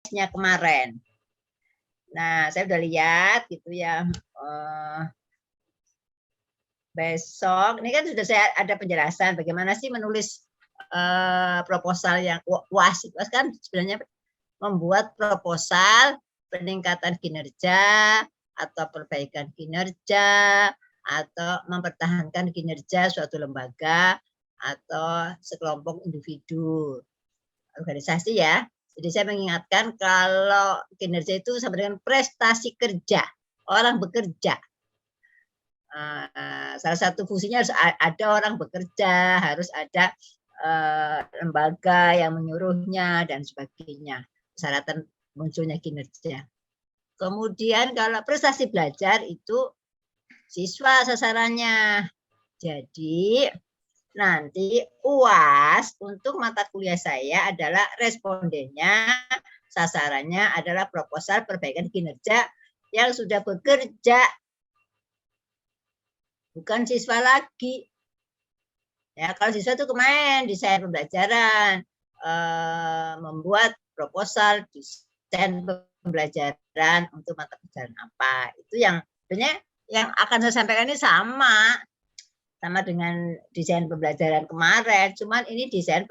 tesnya kemarin. Nah, saya udah lihat gitu ya. Besok, ini kan sudah saya ada penjelasan bagaimana sih menulis proposal yang UAS. UAS kan sebenarnya membuat proposal peningkatan kinerja atau perbaikan kinerja atau mempertahankan kinerja suatu lembaga atau sekelompok individu organisasi ya. Jadi saya mengingatkan kalau kinerja itu sama dengan prestasi kerja, orang bekerja. Salah satu fungsinya harus ada orang bekerja, harus ada lembaga yang menyuruhnya dan sebagainya. Persyaratan munculnya kinerja. Kemudian kalau prestasi belajar itu siswa sasarannya. Jadi nanti UAS untuk mata kuliah saya adalah respondennya, sasarannya adalah proposal perbaikan kinerja yang sudah bekerja, bukan siswa lagi. Ya, kalau siswa itu kemarin desain pembelajaran, membuat proposal desain pembelajaran untuk mata pelajaran apa. Itu yang sebenarnya yang akan saya sampaikan ini sama dengan desain pembelajaran kemarin, cuman ini desain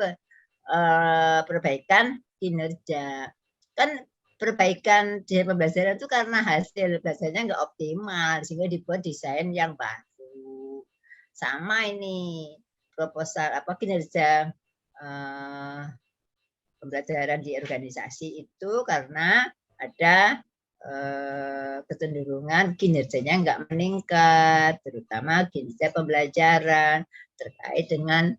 perbaikan kinerja. Kan perbaikan desain pembelajaran itu karena hasil belajarnya nggak optimal, sehingga dibuat desain yang baru. Sama ini proposal kinerja pembelajaran di organisasi itu karena ada kecenderungan kinerjanya nggak meningkat, terutama kinerja pembelajaran terkait dengan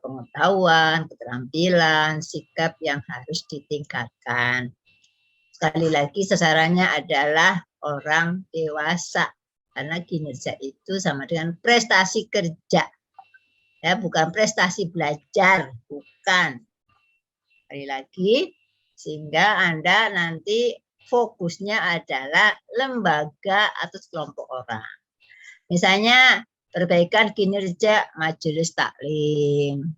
pengetahuan, keterampilan, sikap yang harus ditingkatkan. Sekali lagi sasarannya adalah orang dewasa, karena kinerja itu sama dengan prestasi kerja, ya bukan prestasi belajar, bukan. Sekali lagi, sehingga Anda nanti fokusnya adalah lembaga atau kelompok orang. Misalnya perbaikan kinerja majelis taklim,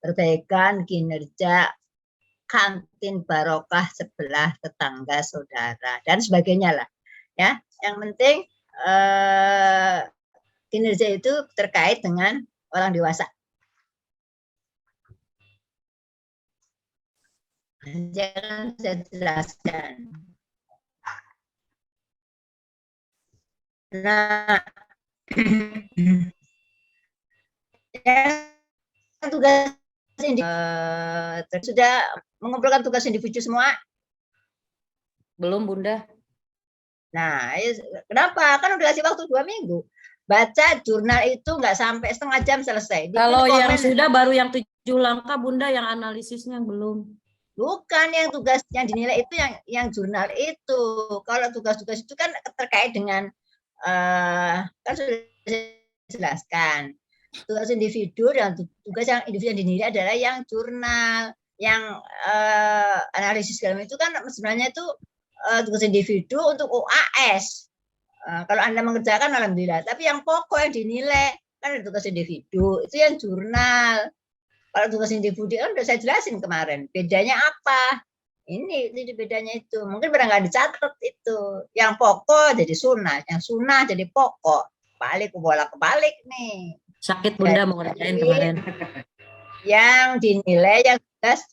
perbaikan kinerja kantin barokah sebelah tetangga saudara dan sebagainya lah. Ya, yang penting kinerja itu terkait dengan orang dewasa. Jangan saya jelaskan. Nah, tugas sudah mengumpulkan tugas individu semua? Belum, Bunda. Nah, kenapa? Kan udah kasih waktu 2 minggu. Baca jurnal itu nggak sampai setengah jam selesai. Kalau yang sudah baru yang 7 langkah, Bunda, yang analisisnya belum. Bukan, yang tugas yang dinilai itu yang jurnal itu. Kalau tugas-tugas itu kan terkait dengan kan sudah jelaskan. Tugas individu dan tugas yang individu yang dinilai adalah yang jurnal, yang analisis segala itu kan sebenarnya itu tugas individu untuk UAS. Kalau Anda mengerjakan alhamdulillah, tapi yang pokok yang dinilai kan ada tugas individu, itu yang jurnal. Kalau tugas individu kan udah saya jelasin kemarin, bedanya apa? Ini bedanya itu. Mungkin pernah nggak dicatat itu. Yang pokok jadi sunnah, yang sunnah jadi pokok. Balik bolak-balik nih. Sakit Bunda mau ngerjain kemarin. Yang dinilai yang tugas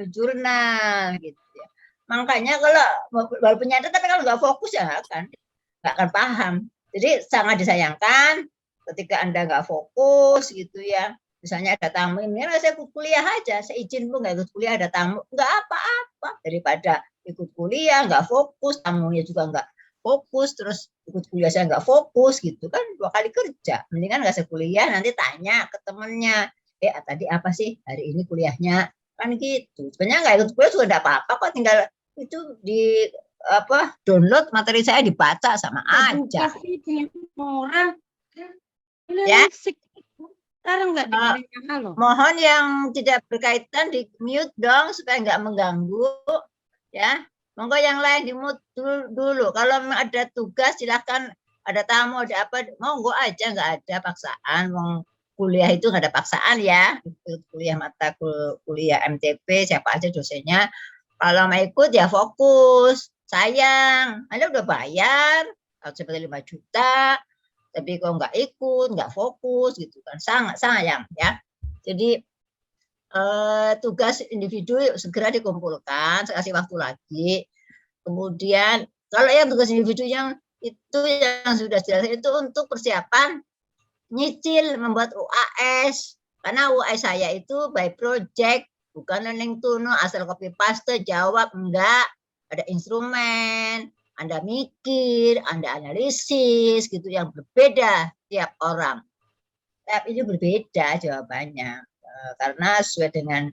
jurnal gitu ya. Makanya kalau baru penyadat tapi kalau nggak fokus ya nggak akan paham. Jadi sangat disayangkan ketika Anda nggak fokus gitu ya. Misalnya ada tamu ini, saya ikut kuliah aja, saya izin Bu nggak ikut kuliah, ada tamu, nggak apa-apa. Daripada ikut kuliah nggak fokus, tamunya juga nggak fokus, terus ikut kuliah saya nggak fokus gitu kan 2 kali kerja. Mendingan nggak usah kuliah, nanti tanya ke temennya, tadi apa sih hari ini kuliahnya, kan gitu. Sebenarnya nggak ikut kuliah juga nggak apa-apa kok, tinggal itu di download materi saya dibaca sama aja. Orang ya. Sekarang nggak Mohon yang tidak berkaitan di mute dong supaya nggak mengganggu ya. Monggo yang lain di mute dulu. Kalau ada tugas silahkan, ada tamu ada apa monggo aja, nggak ada paksaan. Kuliah itu nggak ada paksaan ya. Kuliah mata kuliah MTP siapa aja dosennya Kalau mau ikut ya fokus. Sayang, Anda udah bayar seperti 5 juta, tapi kalau nggak ikut, nggak fokus gitu kan, sangat sayang ya. Jadi tugas individu segera dikumpulkan, saya kasih waktu lagi. Kemudian kalau yang tugas individu yang itu yang sudah jelas itu untuk persiapan nyicil membuat UAS. Karena UAS saya itu by project, bukan learning to know asal copy paste jawab, enggak. Ada instrumen, Anda mikir, Anda analisis gitu yang berbeda tiap orang. Tiap itu berbeda jawabannya karena sesuai dengan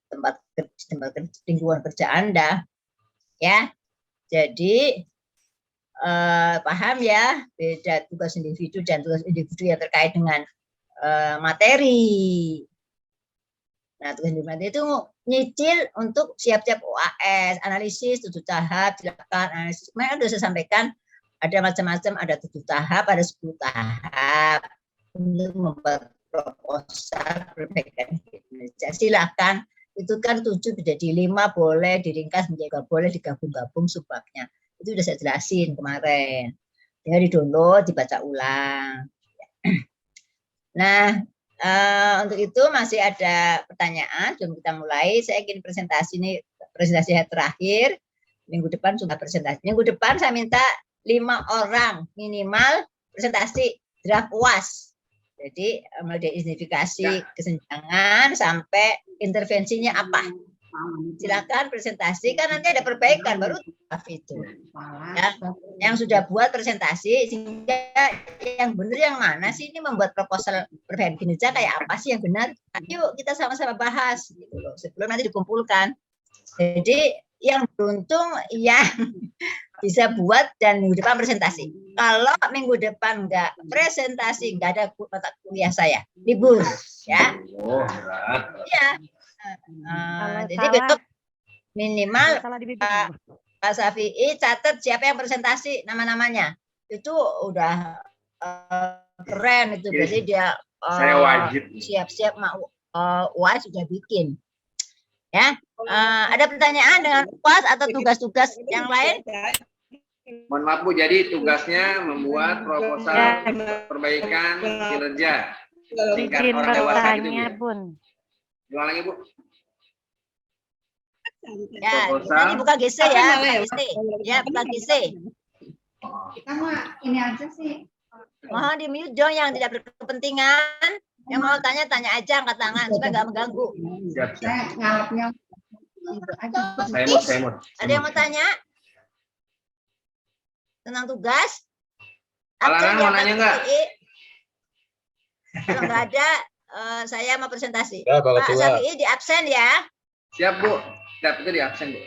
tempat lingkungan kerja Anda ya. Jadi paham ya beda tugas individu dan tugas individu yang terkait dengan materi. Nah, tugas individu itu nyicil untuk siap-siap UAS, analisis 7 tahap, silakan analisis. Kemarin sudah saya sampaikan ada macam-macam, ada 7 tahap, ada 10 tahap untuk membuat proposal perbaikan kinerja. Silakan, itu kan 7 jadi 5, boleh diringkas menjadi boleh digabung-gabung subbabnya. Itu sudah saya jelasin kemarin. Tinggal di-download, dibaca ulang. Nah, untuk itu masih ada pertanyaan sebelum kita mulai. Saya ingin presentasi terakhir. Minggu depan sudah presentasi. Minggu depan saya minta 5 orang minimal presentasi draft UAS. Jadi mulai dari identifikasi kesenjangan sampai intervensinya apa. Silakan presentasi, kan nanti ada perbaikan baru draft itu. Ya, yang sudah buat presentasi sehingga yang benar yang mana sih, ini membuat proposal perbaikan kinerja kayak apa sih yang benar? Yuk kita sama-sama bahas gitu loh, sebelum nanti dikumpulkan. Jadi yang beruntung yang bisa buat dan minggu depan presentasi. Kalau minggu depan nggak presentasi, nggak ada mata kuliah saya, libur ya. Iya. Jadi besok minimal Pak Safi'i catat siapa yang presentasi nama-namanya. Itu udah keren itu. Berarti dia siap-siap mau UAS sudah bikin. Ya, ada pertanyaan dengan UAS atau tugas-tugas yang lain? Mohon maaf Bu, jadi tugasnya membuat proposal perbaikan kinerja tingkat orang dewasa gitu Bu. Ulang lagi Bu. Ya, nanti buka GC ya, buka GC. Ya, buka GC. Kita mah ini aja sih. Mohon di mute dong yang tidak berkepentingan. Yang mau tanya aja, angkat tangan supaya nggak mengganggu. Siap. Saya ngalapnya. Saya mau. Ada yang mau tanya? Tentang tugas? Alangan mau nanya nggak? Kalau nggak ada, saya mau presentasi. Ya, Pak Safi'i di absen ya. Siap Bu. Siap, itu di absen Bu.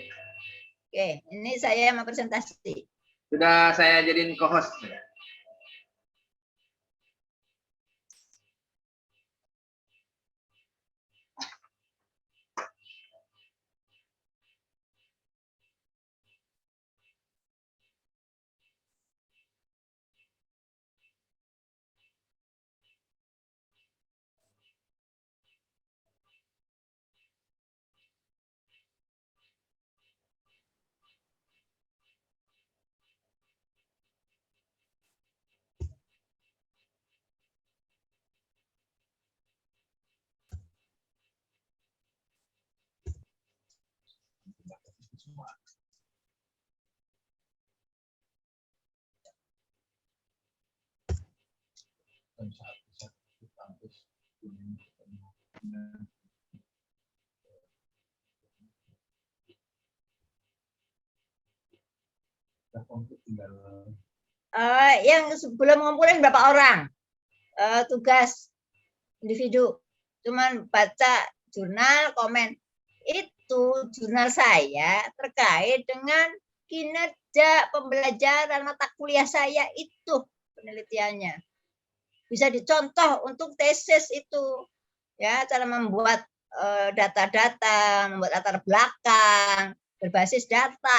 Oke, ini saya mau presentasi. Sudah saya jadiin co-host. Yang sebelum ngumpulin berapa orang? Tugas individu. Cuman baca jurnal, komen. Itu jurnal saya terkait dengan kinerja pembelajaran mata kuliah saya itu penelitiannya. Bisa dicontoh untuk tesis itu. Ya, cara membuat data-data, membuat latar belakang berbasis data.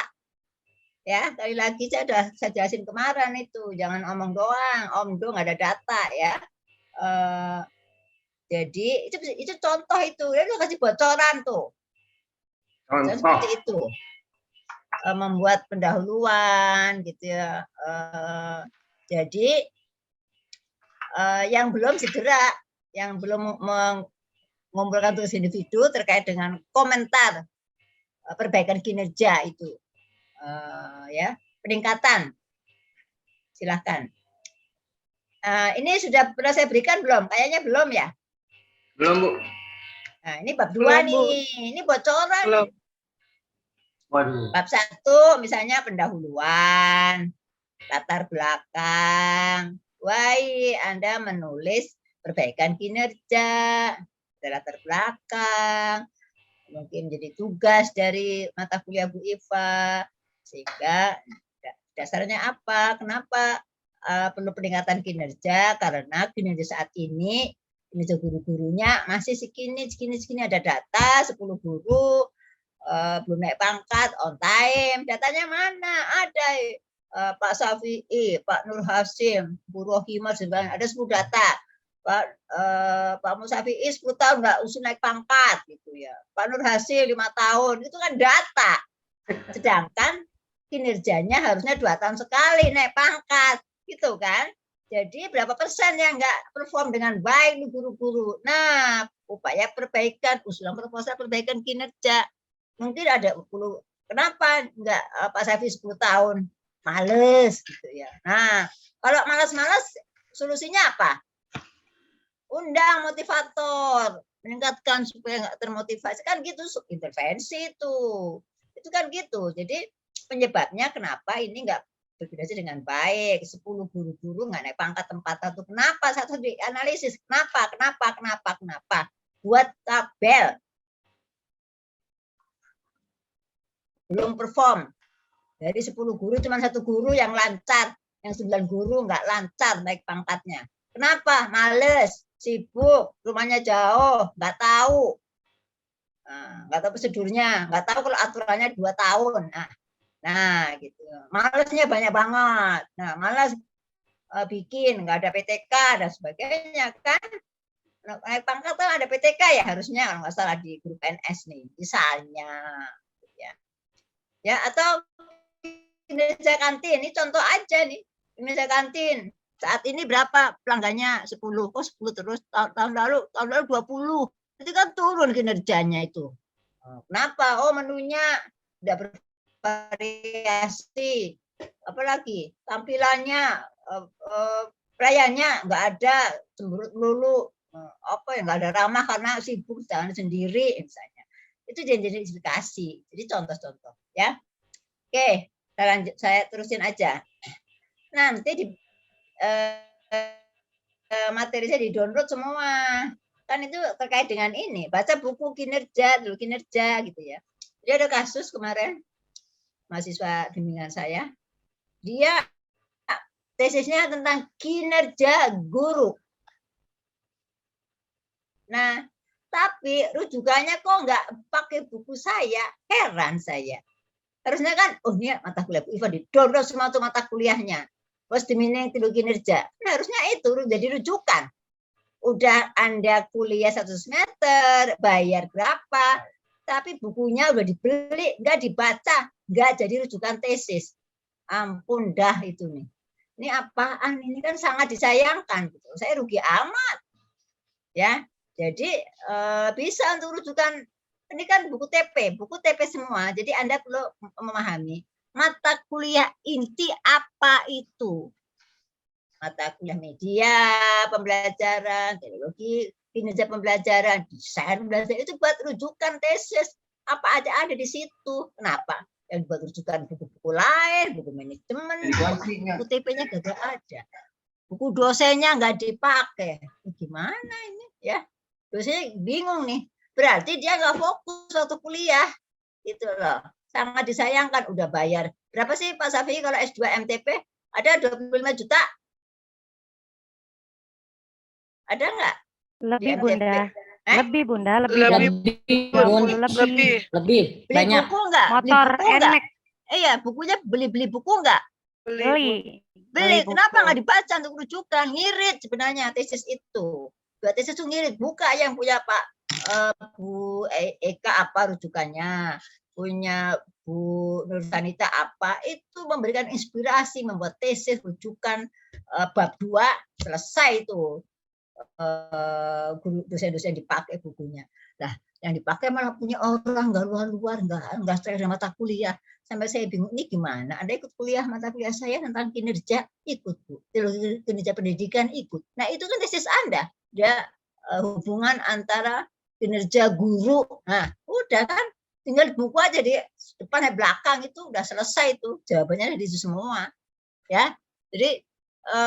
Ya, sekali lagi saya jelasin kemarin itu, jangan omong doang, omdo nggak ada data ya. Jadi itu contoh itu, dia udah kasih bocoran tuh. Contoh. Seperti itu. Membuat pendahuluan gitu ya. Jadi yang belum segera, yang belum mengumpulkan tugas individu terkait dengan komentar perbaikan kinerja itu, ya peningkatan, silahkan. Ini sudah pernah saya berikan belum? Kayaknya belum ya. Belum, Bu. Nah, ini bab 2 nih. Ini bocoran. Belum. Waduh. Bab 1 misalnya pendahuluan, latar belakang. Why Anda menulis perbaikan kinerja, ada latar belakang, mungkin jadi tugas dari mata kuliah Bu Iva, sehingga dasarnya apa, kenapa perlu peningkatan kinerja, karena kinerja saat ini, kinerja guru-gurunya masih segini, ada data 10 guru, belum naik pangkat, on time, datanya mana? Ada Pak Safi'i, Pak Nur Hasim, Bu Rohimah, ada 10 data. Pak Musafi'i 10 tahun nggak usul naik pangkat gitu ya. Pak Nur Hasim 5 tahun, itu kan data. Sedangkan kinerjanya harusnya 2 tahun sekali naik pangkat, gitu kan? Jadi berapa persen yang nggak perform dengan baik nih guru-guru. Nah, upaya perbaikan, usulan proposal perbaikan kinerja. Mungkin ada 10, kenapa nggak Pak Safi 10 tahun? Males gitu ya. Nah, kalau malas-malas solusinya apa? Undang motivator, meningkatkan supaya nggak termotivasi, kan gitu, intervensi itu kan gitu. Jadi penyebabnya kenapa ini nggak berkoordinasi dengan baik, 10 guru-guru nggak naik pangkat tempat satu, kenapa? Satu dianalisis, kenapa, buat tabel, belum perform. Dari 10 guru cuma 1 guru yang lancar, yang 9 guru nggak lancar naik pangkatnya. Kenapa? Males, sibuk, rumahnya jauh, nggak tahu prosedurnya, nggak tahu kalau aturannya 2 tahun. Nah, gitu. Malesnya banyak banget. Nah, malas bikin, nggak ada PTK dan sebagainya kan. Naik pangkat kan ada PTK ya harusnya, kalau nggak salah di grup PNS nih, misalnya. Ya, atau kinerja kantin, ini contoh aja nih, kinerja kantin. Saat ini berapa pelanggannya? 10. Kok 10 terus? Tahun lalu 20. Itu kan turun kinerjanya itu. Kenapa? Oh, menunya tidak bervariasi. Apalagi tampilannya, pelayannya nggak ada, cemberut melulu. Nggak ada ramah karena sibuk jalan sendiri misalnya. Itu jadi indikasi. Jadi contoh-contoh ya. Oke, saya terusin aja. Nanti di materi saya di-download semua. Kan itu terkait dengan ini. Baca buku kinerja gitu ya. Jadi ada kasus kemarin mahasiswa bimbingan saya. Dia tesisnya tentang kinerja guru. Nah, tapi rujukannya kok nggak pakai buku saya? Heran saya. Harusnya kan, ini mata kuliah Bu Iva di-download semua tuh mata kuliahnya. Terus dimineng tilu kinerja. Nah, harusnya itu jadi rujukan. Udah Anda kuliah 1 semester, bayar berapa, tapi bukunya udah dibeli, nggak dibaca, nggak jadi rujukan tesis. Ampun dah itu nih. Ini apaan? Ini kan sangat disayangkan. Gitu. Saya rugi amat. Ya, jadi bisa untuk rujukan. Ini kan buku TP semua. Jadi Anda perlu memahami mata kuliah inti apa itu. Mata kuliah media, pembelajaran, teknologi, kinerja pembelajaran, desain pembelajaran, itu buat rujukan tesis. Apa aja ada di situ. Kenapa? Yang buat rujukan buku-buku lain, buku manajemen, buku TP-nya gak ada. Buku dosennya nggak dipakai. Gimana ini ya? Dosennya bingung nih. Berarti dia nggak fokus waktu kuliah. Itu loh. Sangat disayangkan. Udah bayar. Berapa sih Pak Safi kalau S2 MTP? Ada 25 juta? Ada nggak? Lebih Bunda. Lebih Bunda, lebih banyak. Buku nggak? Motor enek. Iya, bukunya beli buku nggak? Beli. Kenapa nggak dibaca untuk rujukan? Ngirit sebenarnya tesis itu. dua tesis itu ngirit, buka yang punya Pak Bu Eka apa rujukannya, punya Bu Nur Sanita apa, itu memberikan inspirasi membuat tesis rujukan bab 2 selesai itu guru dosen-dosen dipakai bukunya. Lah, yang dipakai malah punya orang nggak luar-luar, nggak stres dengan mata kuliah. Sampai saya bingung, ini gimana? Anda ikut kuliah, mata kuliah saya tentang kinerja, ikut Bu. Kinerja pendidikan, ikut. Nah, itu kan tesis Anda. Dia hubungan antara kinerja guru. Nah, udah kan, tinggal buku aja di depan dan belakang itu udah selesai itu. Jawabannya ada di situ semua. Ya, jadi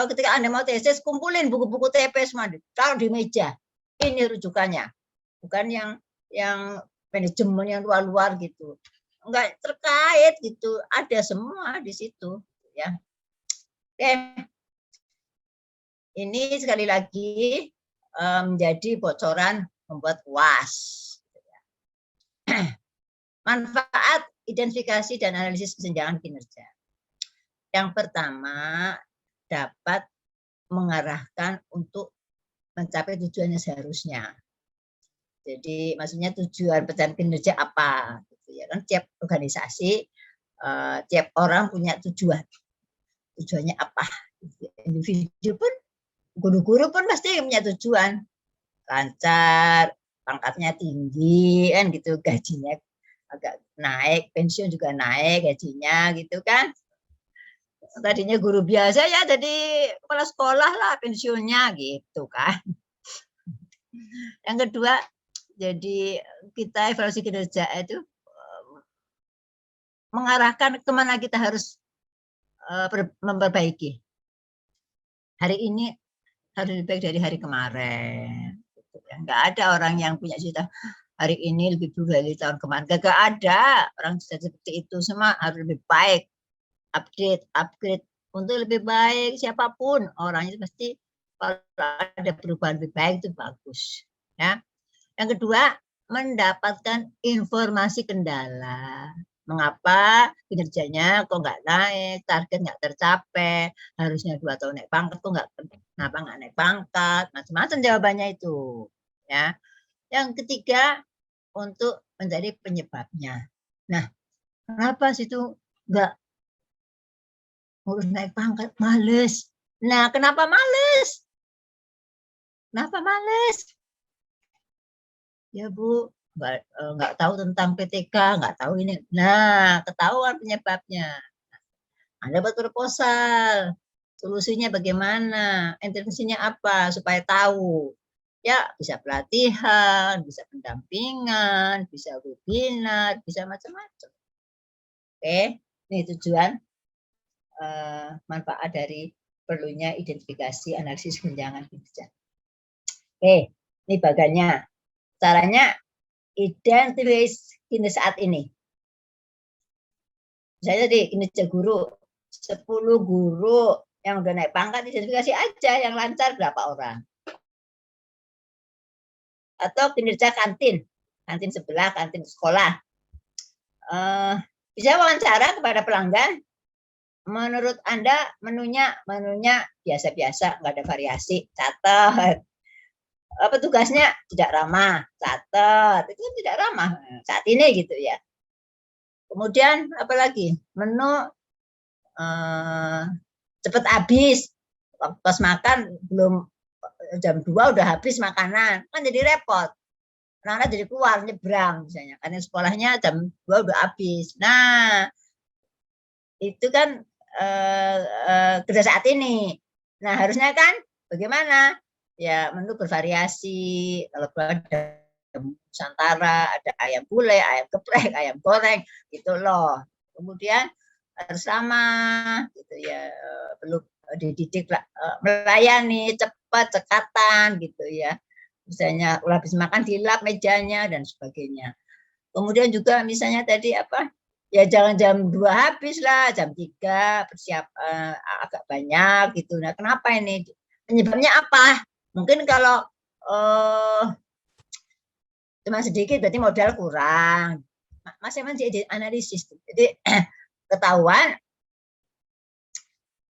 ketika Anda mau tesis, kumpulin buku-buku TP semua, taruh di meja. Ini rujukannya. Bukan yang manajemen yang luar-luar gitu. Enggak terkait gitu. Ada semua di situ. Ya. Oke. Ini sekali lagi menjadi bocoran membuat UAS. Manfaat identifikasi dan analisis kesenjangan kinerja. Yang pertama, dapat mengarahkan untuk mencapai tujuannya seharusnya. Jadi maksudnya tujuan pencapaian kinerja apa? Gitu ya kan, tiap organisasi, tiap orang punya tujuan. Tujuannya apa? Individu pun, guru-guru pun pasti punya tujuan. Lancar, pangkatnya tinggi, kan gitu, gajinya agak naik, pensiun juga naik gajinya, gitu kan. Tadinya guru biasa ya jadi kepala sekolah lah pensiunnya gitu kan. Yang kedua, jadi kita evaluasi kinerja itu mengarahkan kemana kita harus memperbaiki. Hari ini harus lebih baik dari hari kemarin. Nggak ada orang yang punya cita hari ini lebih buruk dari tahun kemarin. Nggak ada orang seperti itu, semua harus lebih baik. Upgrade untuk lebih baik, siapapun orangnya pasti kalau ada perubahan lebih baik itu bagus ya. Yang kedua, mendapatkan informasi kendala, mengapa kinerjanya kok nggak naik, target nggak tercapai, harusnya 2 tahun naik pangkat kok kenapa nggak naik pangkat, macam-macam jawabannya itu ya. Yang ketiga, untuk mencari penyebabnya. Nah, kenapa sih itu nggak urus naik pangkat, males. Nah, kenapa males? Kenapa males? Ya Bu, nggak tahu tentang PTK, nggak tahu ini. Nah, ketahuan penyebabnya. Anda buat proposal, solusinya bagaimana, intervensinya apa, supaya tahu. Ya, bisa pelatihan, bisa pendampingan, bisa webinar, bisa macam-macam. Oke, ini tujuan manfaat dari perlunya identifikasi analisis kesenjangan kinerja. Oke, ini bagannya. Caranya identifikasi kinerja saat ini. Misalnya tadi kinerja guru, 10 guru yang udah naik pangkat, identifikasi aja yang lancar berapa orang. Atau kinerja kantin sebelah, kantin sekolah. Bisa wawancara kepada pelanggan. Menurut Anda menunya biasa-biasa, nggak ada variasi, catat. Petugasnya tidak ramah, catat. Itu tidak ramah saat ini gitu ya. Kemudian apalagi menu cepat habis, pas makan belum jam 2 udah habis makanan, kan jadi repot. Anak-anak jadi keluar nyebrang misalnya, karena sekolahnya jam 2 udah habis. Nah, itu kan kerja saat ini. Nah, harusnya kan bagaimana? Ya, menu bervariasi. Kalau ada Nusantara, ada ayam gulai, ayam geprek, ayam goreng, gitu loh. Kemudian harus ramah, gitu ya. Perlu dididik melayani cepat, cekatan, gitu ya. Misalnya udah habis makan dilap mejanya dan sebagainya. Kemudian juga misalnya tadi apa? Ya jangan jam 2 habis lah, jam 3 persiapan agak banyak gitu. Nah, kenapa ini? Penyebabnya apa? Mungkin kalau cuma sedikit berarti modal kurang. Masih analisis. Jadi ketahuan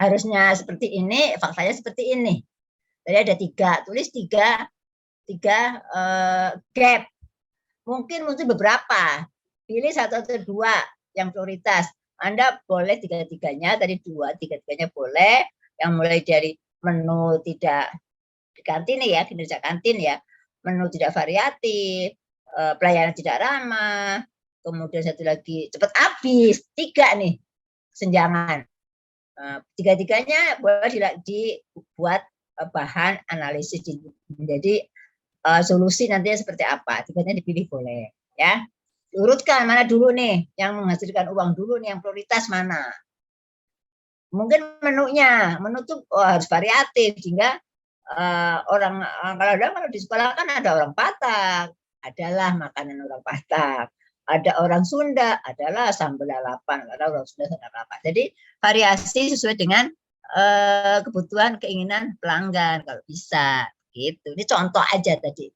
harusnya seperti ini, faktanya seperti ini. Jadi ada 3, tulis 3 gap. Mungkin muncul beberapa, pilih 1 atau 2 yang prioritas. Anda boleh 3-3-nya, tadi 2, 3-3-nya boleh. Yang mulai dari menu tidak di kantin ya, kinerja kantin ya, menu tidak variatif, pelayanan tidak ramah, kemudian satu lagi cepat habis, 3 nih kesenjangan. 3-3-nya boleh dibuat bahan analisis menjadi solusi nantinya seperti apa. 3-nya dipilih boleh ya. Urutkan mana dulu nih yang menghasilkan uang dulu nih, yang prioritas mana. Mungkin menu tuh harus variatif sehingga kalau di sekolah kan ada orang Batak, adalah makanan orang Batak. Ada orang Sunda, adalah sambal lalapan. Ada orang Sunda sambal lalapan. Jadi variasi sesuai dengan kebutuhan keinginan pelanggan kalau bisa gitu. Ini contoh aja tadi.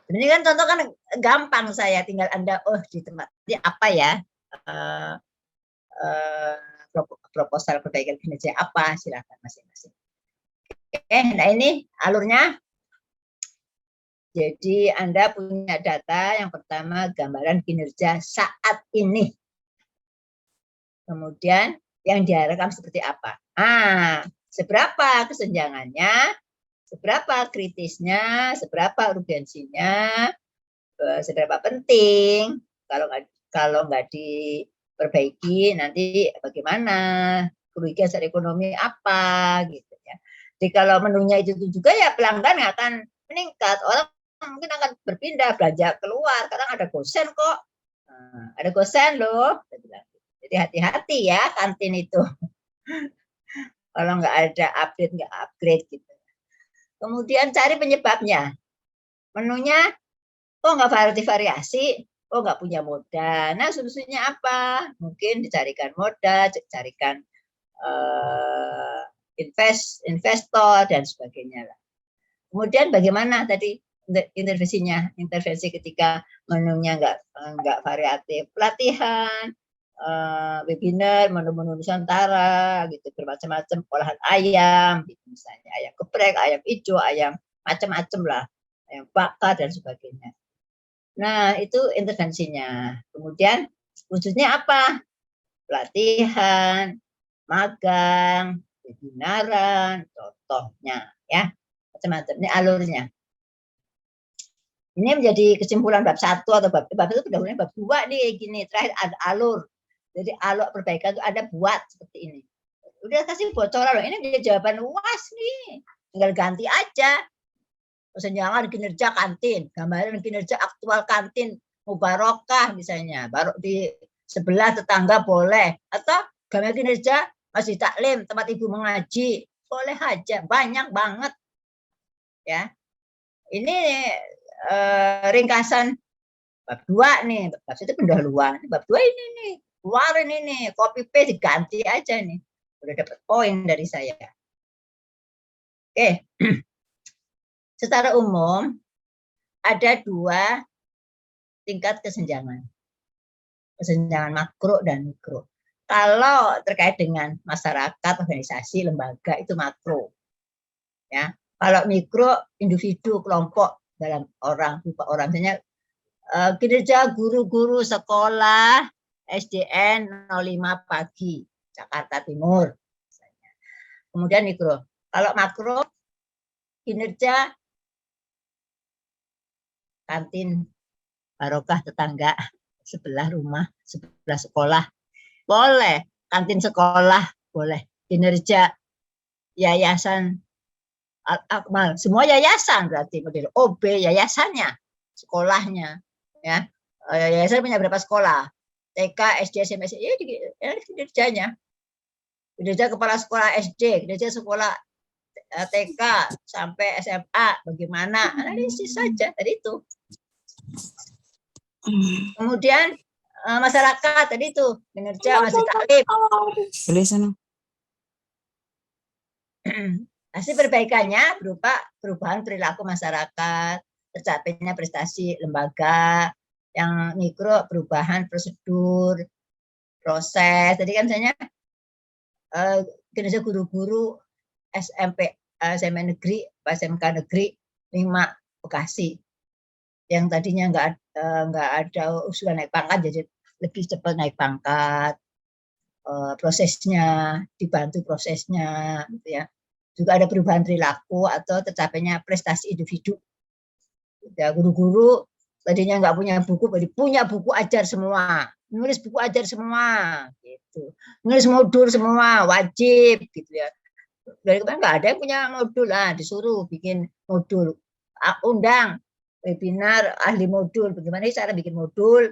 Ini kan contoh kan gampang, saya tinggal Anda di tempat ini apa ya, proposal perbaikan kinerja apa, silakan masing-masing. Oke, nah ini alurnya. Jadi Anda punya data, yang pertama gambaran kinerja saat ini. Kemudian yang diharapkan seperti apa. Seberapa kesenjangannya, seberapa kritisnya, seberapa urgensinya, seberapa penting. Kalau nggak diperbaiki nanti bagaimana, kerugian secara ekonomi apa gitu ya. Jadi kalau menunya itu juga ya pelanggan akan meningkat, orang mungkin akan berpindah belanja keluar, karena ada gosen kok, ada gosen loh. Jadi hati-hati ya kantin itu. Kalau nggak ada update, nggak upgrade gitu. Kemudian cari penyebabnya. Menunya kok nggak variasi, kok nggak punya modal. Nah solusinya apa? Mungkin dicarikan modal, carikan investor dan sebagainya lah. Kemudian bagaimana tadi intervensinya? Intervensi ketika menunya nggak variatif, pelatihan, webinar, menu-menu Nusantara gitu, bermacam-macam, olahan ayam gitu misalnya, ayam geprek, ayam hijau, ayam macam-macam lah, ayam bakar dan sebagainya. Nah itu intervensinya. Kemudian wujudnya apa? Pelatihan, magang, webinaran, contohnya ya, macam-macam. Ini alurnya. Ini menjadi kesimpulan bab 1 atau bab itu pendahulunya bab 2 nih, gini, terakhir ada alur. Jadi alur perbaikan itu ada buat seperti ini. Udah kasih bocoran loh, ini menjadi jawaban UAS nih. Tinggal ganti aja. Kesenjangan kinerja kantin, gambaran kinerja aktual kantin Mubarokah misalnya, baru di sebelah tetangga boleh, atau gambaran kinerja masjid taklim tempat ibu mengaji, boleh aja, banyak banget ya. Ini ringkasan bab 2 nih, bab itu pendahuluan, bab 2 ini nih, keluarin ini, copy paste diganti aja nih, udah dapat poin dari saya. Oke. Secara umum ada 2 tingkat kesenjangan. Kesenjangan makro dan mikro. Kalau terkait dengan masyarakat, organisasi, lembaga itu makro. Ya. Kalau mikro, individu, kelompok dalam orang, grup orang. Misalnya kinerja guru-guru sekolah SDN 05 pagi, Jakarta Timur. Misalnya. Kemudian mikro. Kalau makro, kinerja kantin Barokah tetangga sebelah rumah, sebelah sekolah, boleh. Kantin sekolah boleh. Kinerja yayasan Al-Akmal, semua yayasan berarti model OB yayasannya, sekolahnya ya. Yayasan punya berapa sekolah? TK, SD, SMP, ya kinerjanya. Kinerja kepala sekolah SD, kinerja sekolah TK sampai SMA bagaimana? Analisis saja tadi itu. Kemudian masyarakat tadi itu kinerja masjid taklim. Hasil perbaikannya berupa perubahan perilaku masyarakat, tercapainya prestasi lembaga, yang mikro perubahan prosedur, proses. Tadi kan misalnya kinerja guru-guru SMP negeri, SMK negeri 5 Bekasi. Yang tadinya nggak ada usulan naik pangkat, jadi lebih cepat naik pangkat. Prosesnya, dibantu prosesnya, gitu ya. Juga ada perubahan perilaku atau tercapainya prestasi individu. Ya, guru-guru tadinya nggak punya buku, punya buku ajar semua, nulis buku ajar semua, gitu. Nulis modul semua, wajib, gitu ya. Dari kemarin nggak ada yang punya modul lah, disuruh bikin modul, undang webinar ahli modul, bagaimana cara bikin modul,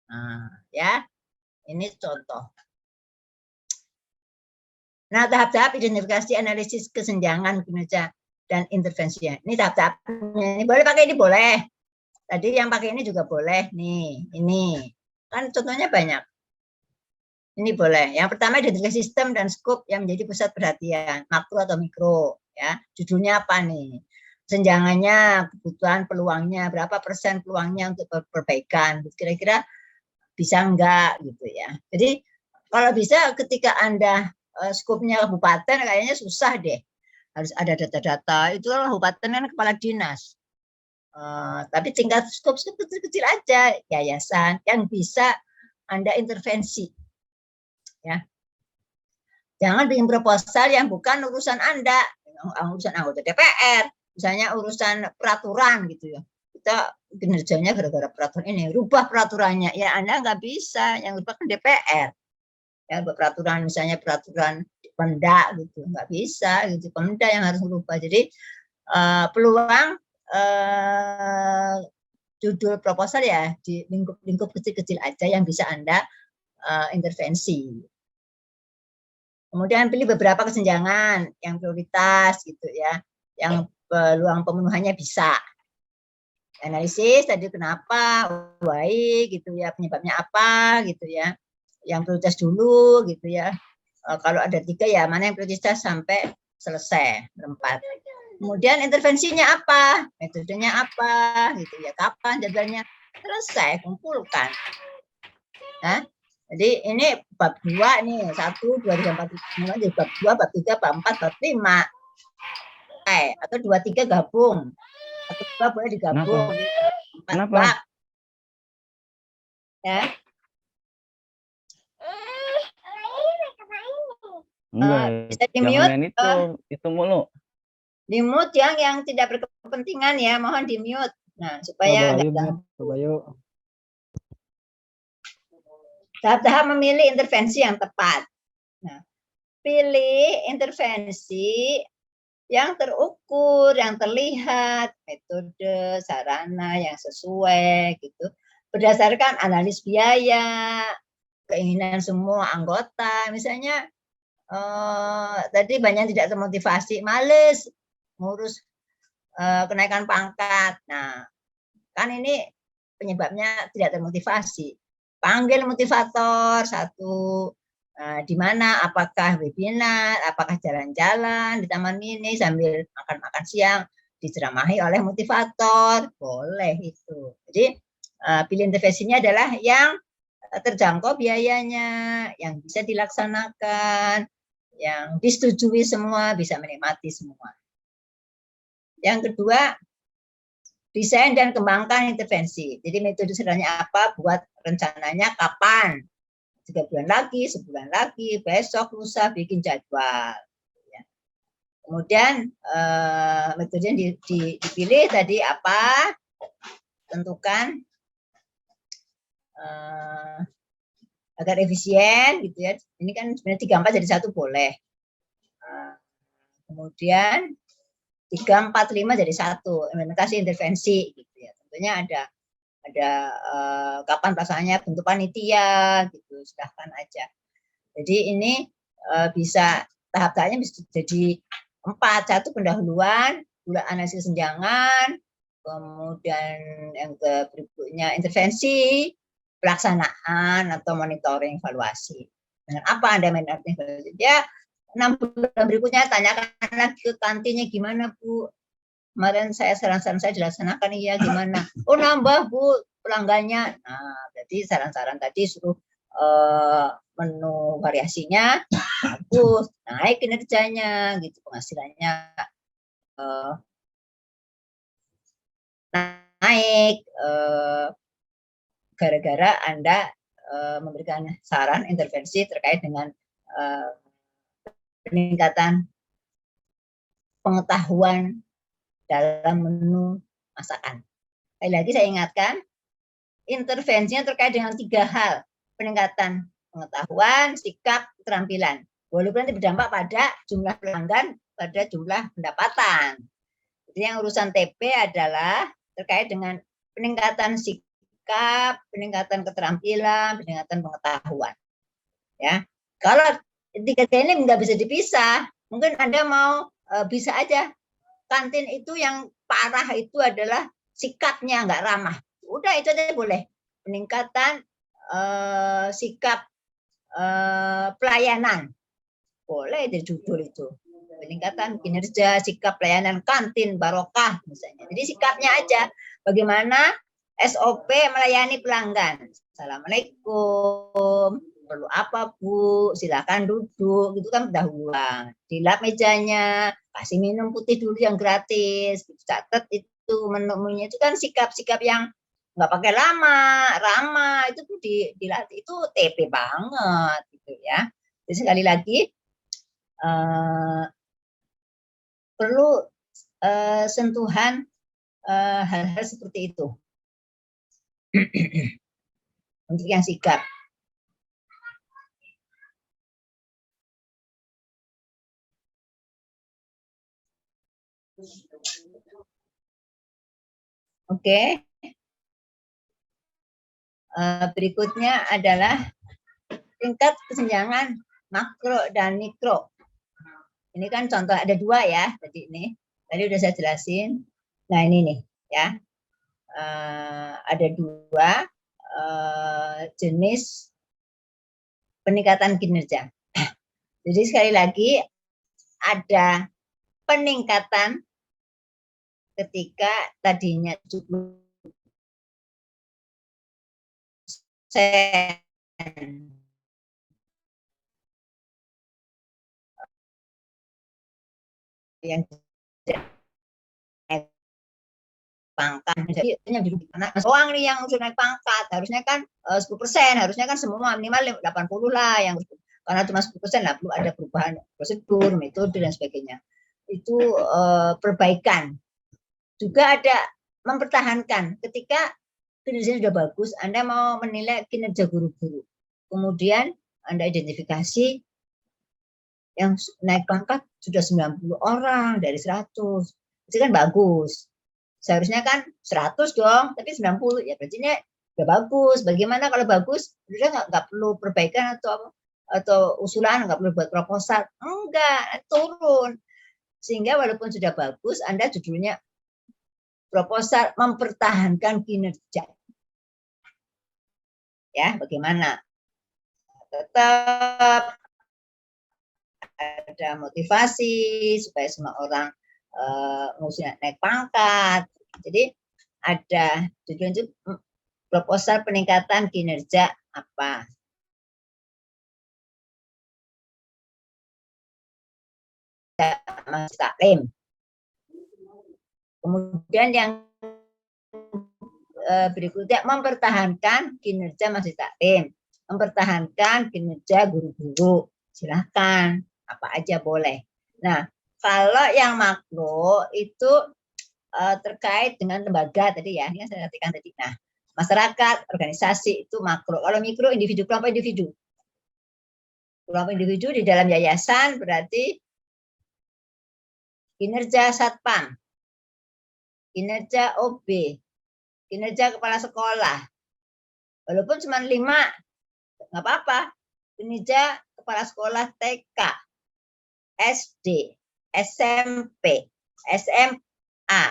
nah, ya, ini contoh. Nah, tahap-tahap identifikasi analisis kesenjangan kinerja dan intervensinya. Ini tahap-tahapnya. Ini boleh pakai, ini boleh. Tadi yang pakai ini juga boleh. Nih, ini. Kan contohnya banyak. Ini boleh. Yang pertama identifikasi sistem dan skop yang menjadi pusat perhatian, makro atau mikro. Ya, judulnya apa nih? Senjangannya, kebutuhan peluangnya, berapa persen peluangnya untuk perbaikan. Kira-kira bisa enggak gitu ya. Jadi kalau bisa ketika Anda skupnya kabupaten kayaknya susah deh, harus ada data-data. Itulah kabupaten kan kepala dinas. Tapi tingkat skop kecil-kecil aja, yayasan yang bisa Anda intervensi. Ya, jangan bikin proposal yang bukan urusan Anda, urusan anggota DPR, misalnya urusan peraturan gitu ya. Kita kinerjanya gara-gara peraturan ini, rubah peraturannya. Ya Anda nggak bisa, yang rubah kan DPR. Ya, peraturan misalnya peraturan Pemda gitu nggak bisa gitu, Pemda yang harus berubah. Jadi peluang judul proposal ya di lingkup kecil-kecil aja yang bisa Anda intervensi. Kemudian pilih beberapa kesenjangan yang prioritas gitu ya, yang peluang pemenuhannya bisa. Analisis tadi kenapa, why gitu ya, penyebabnya apa gitu ya. Yang prioritas dulu gitu ya. Kalau ada 3 ya mana yang prioritas sampai selesai berempat. Kemudian intervensinya apa, metodenya apa gitu ya, kapan jadwalnya, selesai, kumpulkan. Nah, jadi ini bab 2 nih, 1, 2, 3, 4, 5, jadi bab 2, bab 3, bab 4, bab 5. Atau 2, 3 gabung. Atau 2 boleh digabung. 4 bab. Ya. Bisa di-mute. Itu mulu. Di-mute yang tidak berkepentingan ya, mohon di-mute. Nah, supaya tahap-tahap memilih intervensi yang tepat. Nah, pilih intervensi yang terukur, yang terlihat, metode, sarana yang sesuai gitu. Berdasarkan analis biaya, keinginan semua anggota, misalnya tadi banyak tidak termotivasi, males ngurus kenaikan pangkat. Nah, kan ini penyebabnya tidak termotivasi. Panggil motivator satu, di mana, apakah webinar, apakah jalan-jalan di taman mini sambil makan-makan siang, diceramahi oleh motivator, boleh itu. Jadi pilih intervensinya adalah yang terjangkau biayanya, yang bisa dilaksanakan, yang disetujui semua, bisa menikmati semua. Yang kedua, desain dan kembangkan intervensi. Jadi metode sederhananya apa, buat rencananya kapan, 3 bulan lagi, sebulan lagi, besok, lusa, bikin jadwal. Kemudian metode yang dipilih tadi apa, tentukan agar efisien gitu ya. Ini kan sebenarnya 3, 4 jadi 1 boleh. Kemudian 3, 4, 5 jadi 1, implementasi intervensi gitu ya. Tentunya ada kapan pelaksanaannya, bentuk panitia gitu, silahkan aja. Jadi ini bisa tahap-tahapnya bisa jadi 4. 1 pendahuluan, analisis senjangan, kemudian yang berikutnya intervensi, pelaksanaan atau monitoring evaluasi. Dengan apa Anda monitoring evaluasi? Ya, 6 bulan berikutnya tanyakan lagi ke kantinnya, gimana Bu? Kemarin saran-saran saya dilaksanakan, iya gimana? Oh nambah Bu pelanggannya. Nah, berarti saran-saran tadi suruh menu variasinya bagus, naik kinerjanya gitu, penghasilannya naik gara-gara Anda memberikan saran intervensi terkait dengan peningkatan pengetahuan dalam menu masakan. Sekali lagi saya ingatkan, intervensinya terkait dengan 3 hal, peningkatan pengetahuan, sikap, keterampilan. Walaupun nanti berdampak pada jumlah pelanggan, pada jumlah pendapatan. Jadi yang urusan TP adalah terkait dengan peningkatan sikap, peningkatan keterampilan, peningkatan pengetahuan. Ya, kalau 3 ini nggak bisa dipisah, mungkin Anda mau bisa aja kantin itu yang parah itu adalah sikapnya nggak ramah. Udah itu aja boleh. Peningkatan sikap pelayanan. Boleh dari judul itu. Peningkatan kinerja, sikap pelayanan kantin, barokah misalnya. Jadi sikapnya aja. Bagaimana SOP melayani pelanggan. Assalamualaikum. Perlu apa Bu? Silakan duduk. Itu kan pendahuluan. Dilap mejanya, kasih minum putih dulu yang gratis. Catat itu menu-menunya itu kan sikap-sikap yang nggak pakai lama, ramah itu tuh dilatih itu TP banget gitu ya. Jadi sekali lagi perlu sentuhan hal-hal seperti itu untuk yang sikap. Oke. Berikutnya adalah tingkat kesenjangan makro dan mikro. Ini kan contoh ada 2 ya, tadi ini. Tadi udah saya jelasin. Nah ini nih ya, ada 2 jenis peningkatan kinerja. Jadi sekali lagi ada peningkatan ketika tadinya 70% yang naik pangkat, jadi orang nih yang sudah naik pangkat, harusnya kan 10%, harusnya kan semua minimal 80 lah, yang karena cuma 10% lah, perlu ada perubahan prosedur, metode dan sebagainya. Itu perbaikan. Juga ada mempertahankan ketika kinerjanya sudah bagus, Anda mau menilai kinerja guru-guru. Kemudian Anda identifikasi yang naik pangkat sudah 90 orang dari 100. Itu kan bagus. Seharusnya kan 100 dong, tapi 90. Ya berarti ini udah bagus. Bagaimana kalau bagus? Udah nggak perlu perbaikan atau usulan, nggak perlu buat proposal. Enggak, turun. Sehingga walaupun sudah bagus, Anda judulnya proposal mempertahankan kinerja. Ya, bagaimana? Tetap ada motivasi supaya semua orang naik pangkat. Jadi ada tujuan proposal peningkatan kinerja apa? Masjid Taklim. Kemudian yang berikutnya mempertahankan kinerja Masjid Taklim, mempertahankan kinerja guru-guru. Silahkan, apa aja boleh. Nah, kalau yang makro itu terkait dengan lembaga tadi ya, ini saya katakan tadi. Nah, masyarakat, organisasi itu makro. Kalau mikro, individu, kelompok individu. Kelompok individu di dalam yayasan berarti kinerja satpam, kinerja OB, kinerja kepala sekolah. Walaupun cuma 5, nggak apa-apa. Kinerja kepala sekolah TK, SD, SMP, SMA,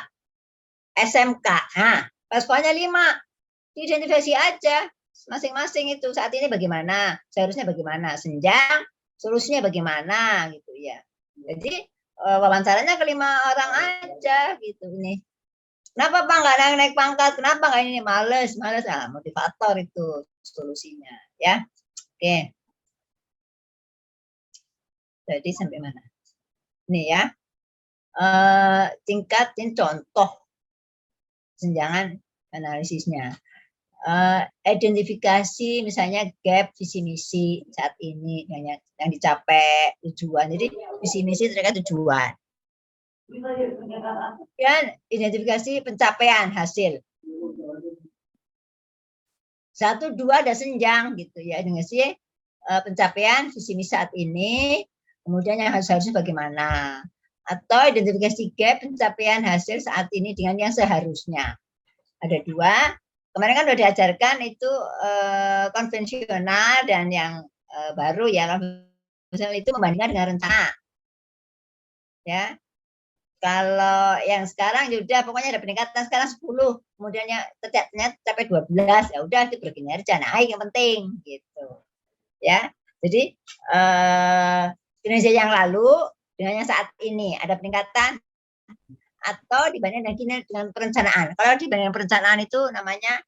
SMK. Nah, kepala sekolahnya 5. Diidentifikasi aja masing-masing itu saat ini bagaimana, seharusnya bagaimana, senjang, solusinya bagaimana gitu ya. Jadi wawancaranya ke 5 orang aja gitu ini. Kenapa Pak nggak naik pangkat? Kenapa nggak ini? Males. Motivator itu solusinya ya. Oke. Jadi sampai mana? Ini ya. Tingkat ini contoh kesenjangan analisisnya. Identifikasi misalnya gap visi misi saat ini yang dicapai tujuan. Jadi visi misi terkait tujuan. Kemudian identifikasi pencapaian hasil. 1, 2 ada senjang gitu ya, dengan pencapaian visi misi saat ini, kemudian yang harusnya bagaimana, atau identifikasi gap pencapaian hasil saat ini dengan yang seharusnya. Ada 2. Kemarin kan sudah diajarkan itu konvensional dan yang baru ya, misalnya itu membandingkan dengan rencana. Ya. Kalau yang sekarang sudah pokoknya ada peningkatan sekarang 10, kemudiannya ternyata capai 12, ya udah itu berkinerja naik yang penting gitu. Ya. Jadi kinerja yang lalu dengan yang saat ini ada peningkatan atau dibandingkan dengan perencanaan. Kalau dibandingkan perencanaan itu namanya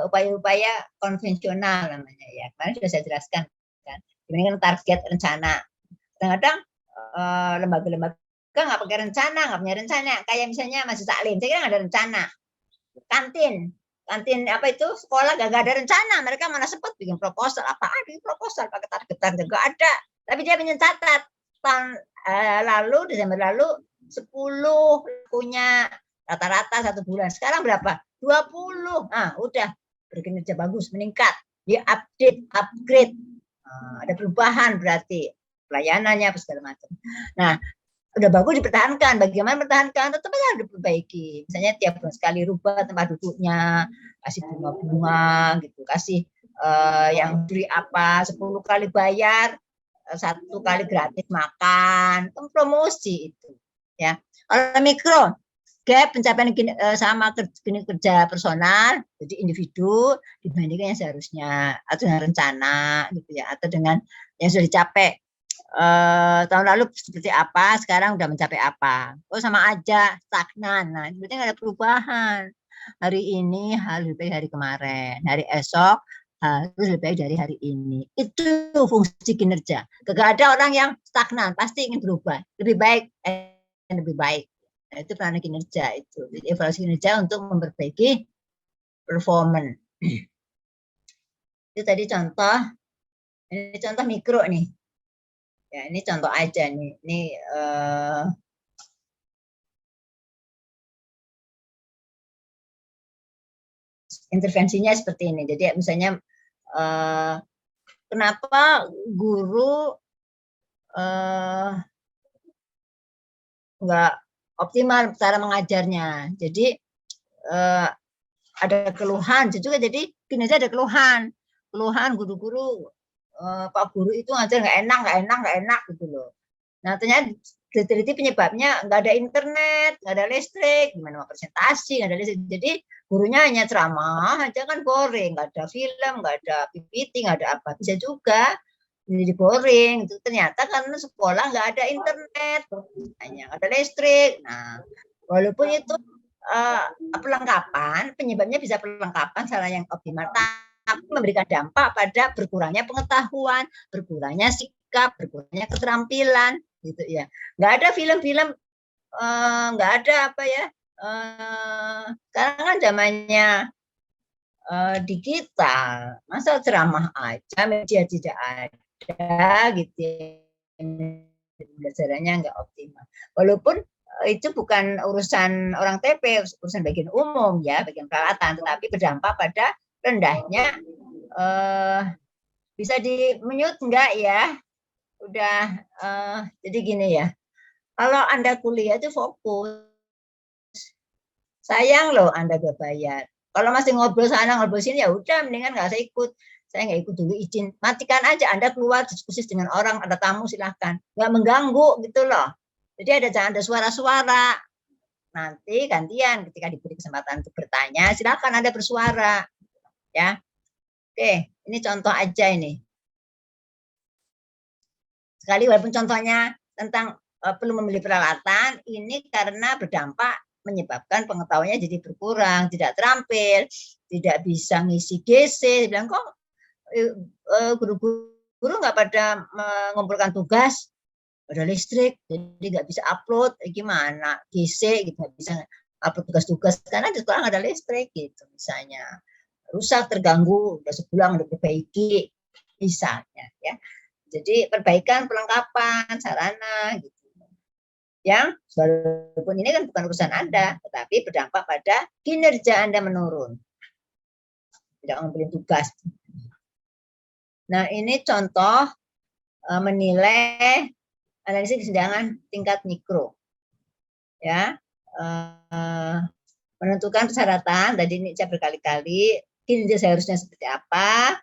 upaya-upaya konvensional namanya ya. Kemarin sudah saya jelaskan kan. Dibandingkan target rencana. Kadang-kadang lembaga-lembaga nggak pakai rencana, nggak punya rencana. Kayak misalnya Masjid Taklim, saya kira nggak ada rencana. Kantin apa itu sekolah gak ada rencana. Mereka mana sempat bikin proposal, bikin proposal pakai target nggak ada. Tapi dia mencatat tahun lalu Desember lalu 10 punya rata-rata 1 bulan. Sekarang berapa? 20. Nah, udah berkinerja bagus, meningkat. Dia upgrade. Ada perubahan berarti pelayanannya apa segala macam. Nah, udah bagus dipertahankan. Bagaimana mempertahankan? Tetap aja diperbaiki. Misalnya tiap bulan sekali rubah tempat duduknya, kasih bunga-bunga gitu, kasih yang beri apa 10 kali bayar, 1 kali gratis makan, promosi itu. Ya, kalau mikro gap pencapaian sama kerja personal, jadi individu dibandingkan yang seharusnya atau dengan rencana gitu ya, atau dengan yang sudah dicapai. Tahun lalu seperti apa, sekarang udah mencapai apa. Oh sama aja, stagnan. Nah, berarti nggak ada perubahan. Hari ini harus lebih baik hari kemarin, hari esok harus lebih baik dari hari ini. Itu fungsi kinerja. Gak ada orang yang stagnan, pasti ingin berubah. Lebih baik, lebih baik. Nah, itu peranan kinerja itu. Jadi, evaluasi kinerja untuk memperbaiki performance. Itu tadi contoh. Ini contoh mikro nih. Ya, ini contoh aja nih. Ini intervensinya seperti ini. Jadi misalnya kenapa guru nggak optimal cara mengajarnya. Jadi ada keluhan juga. Jadi kinerja ada keluhan guru-guru. Pak guru itu ngajar nggak enak gitu loh. Nah ternyata diteliti penyebabnya nggak ada internet, nggak ada listrik, gimana mau presentasi, nggak ada listrik. Jadi gurunya hanya ceramah aja kan boring, nggak ada film, nggak ada PPT, nggak ada apa. Bisa juga jadi boring. Itu ternyata karena sekolah nggak ada internet, hanya nggak ada listrik. Nah walaupun itu pelengkapan, penyebabnya bisa pelengkapan salah yang optimal. Tapi memberikan dampak pada berkurangnya pengetahuan, berkurangnya sikap, berkurangnya keterampilan, gitu ya. Nggak ada film-film, nggak ada apa ya. Sekarang kan zamannya digital, masa ceramah aja media tidak ada, gitu. Belajarannya nggak optimal. Walaupun itu bukan urusan orang TP, urusan bagian umum ya, bagian peralatan, tetapi berdampak pada rendahnya. Bisa di-mute enggak ya? Udah. Jadi gini ya, kalau Anda kuliah itu fokus, sayang loh Anda gak bayar. Kalau masih ngobrol sana ngobrol sini ya udah, mendingan nggak usah ikut. Saya nggak ikut dulu, izin, matikan aja. Anda keluar diskusi dengan orang, ada tamu silahkan, nggak mengganggu gitu loh. Jadi jangan ada suara-suara. Nanti gantian ketika diberi kesempatan untuk bertanya, silahkan Anda bersuara. Ya, oke, ini contoh aja ini. Sekali walaupun contohnya tentang perlu membeli peralatan, ini karena berdampak menyebabkan pengetahuannya jadi berkurang, tidak terampil, tidak bisa ngisi GC. Bilang kok guru-guru nggak pada mengumpulkan tugas, ada listrik, jadi nggak bisa upload, gimana GC gitu, nggak bisa. apa tugas-tugas karena di sekolah nggak ada listrik gitu misalnya, rusak terganggu udah sebulan udah diperbaiki misalnya ya. Jadi perbaikan perlengkapan sarana gitu. Yang walaupun ini kan bukan urusan Anda, tetapi berdampak pada kinerja Anda menurun. Tidak mengambil tugas. Nah, ini contoh menilai analisis kesenjangan tingkat mikro. Ya, menentukan persyaratan, tadi ini saya berkali-kali, kinerja seharusnya seperti apa,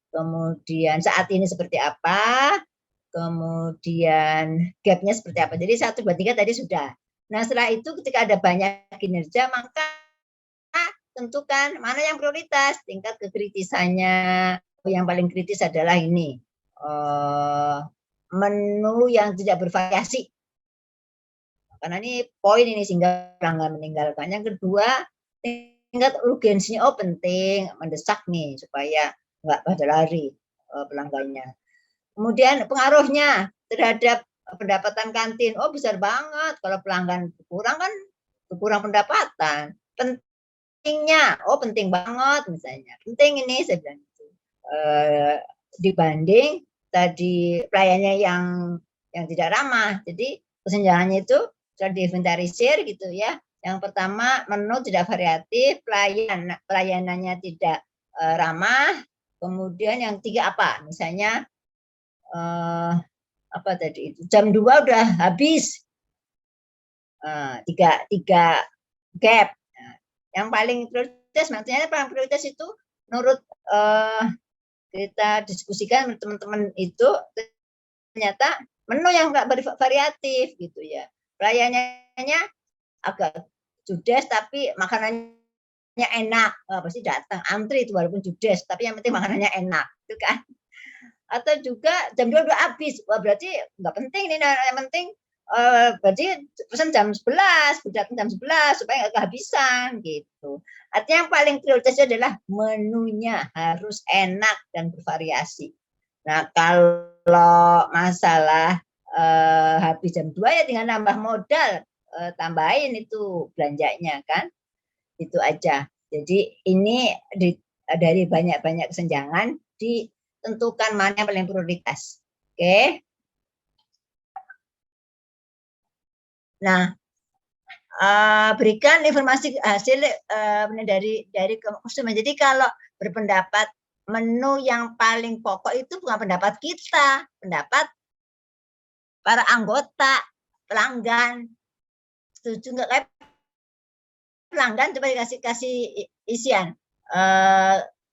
kemudian saat ini seperti apa, kemudian gapnya seperti apa. Jadi 1, 2, 3 tadi sudah. Nah, setelah itu ketika ada banyak kinerja, maka tentukan mana yang prioritas, tingkat kekritisannya. Yang paling kritis adalah ini, menu yang tidak bervariasi. Karena ini poin ini sehingga pelanggan meninggalkan. Yang kedua, tingkat urgensinya, penting, mendesak nih, supaya nggak pada lari pelanggannya. Kemudian pengaruhnya terhadap pendapatan kantin, besar banget. Kalau pelanggan kurang kan kurang pendapatan. Pentingnya, penting banget misalnya. Penting ini saya bilang itu. Dibanding tadi pelayannya yang tidak ramah. Jadi kesenjangannya itu sudah diinventarisir gitu ya. Yang pertama, menu tidak variatif, pelayanannya tidak ramah. Kemudian yang 3 apa? Misalnya apa tadi itu, jam 2 udah habis, 3 gap. Nah, yang paling prioritas, maksudnya paling prioritas itu menurut kita diskusikan teman-teman itu ternyata menu yang nggak bervariatif gitu ya, pelayanannya agak judes tapi makanannya enak, pasti datang antri itu walaupun judes tapi yang penting makanannya enak itu kan. Atau juga jam 2 udah habis, berarti nggak penting nih, yang penting berarti pesan jam 11, datang jam 11 supaya nggak kehabisan gitu. Artinya yang paling prioritasnya adalah menunya harus enak dan bervariasi. Nah, kalau masalah habis jam 2 ya tinggal nambah modal, tambahin itu belanjanya kan. Itu aja. Jadi ini dari banyak-banyak kesenjangan tentukan mana yang paling prioritas. Oke. Nah, berikan informasi hasil dari konsumen. Jadi kalau berpendapat menu yang paling pokok itu bukan pendapat kita, pendapat para anggota, pelanggan. Setuju nggak? Kayak pelanggan coba kasih isian.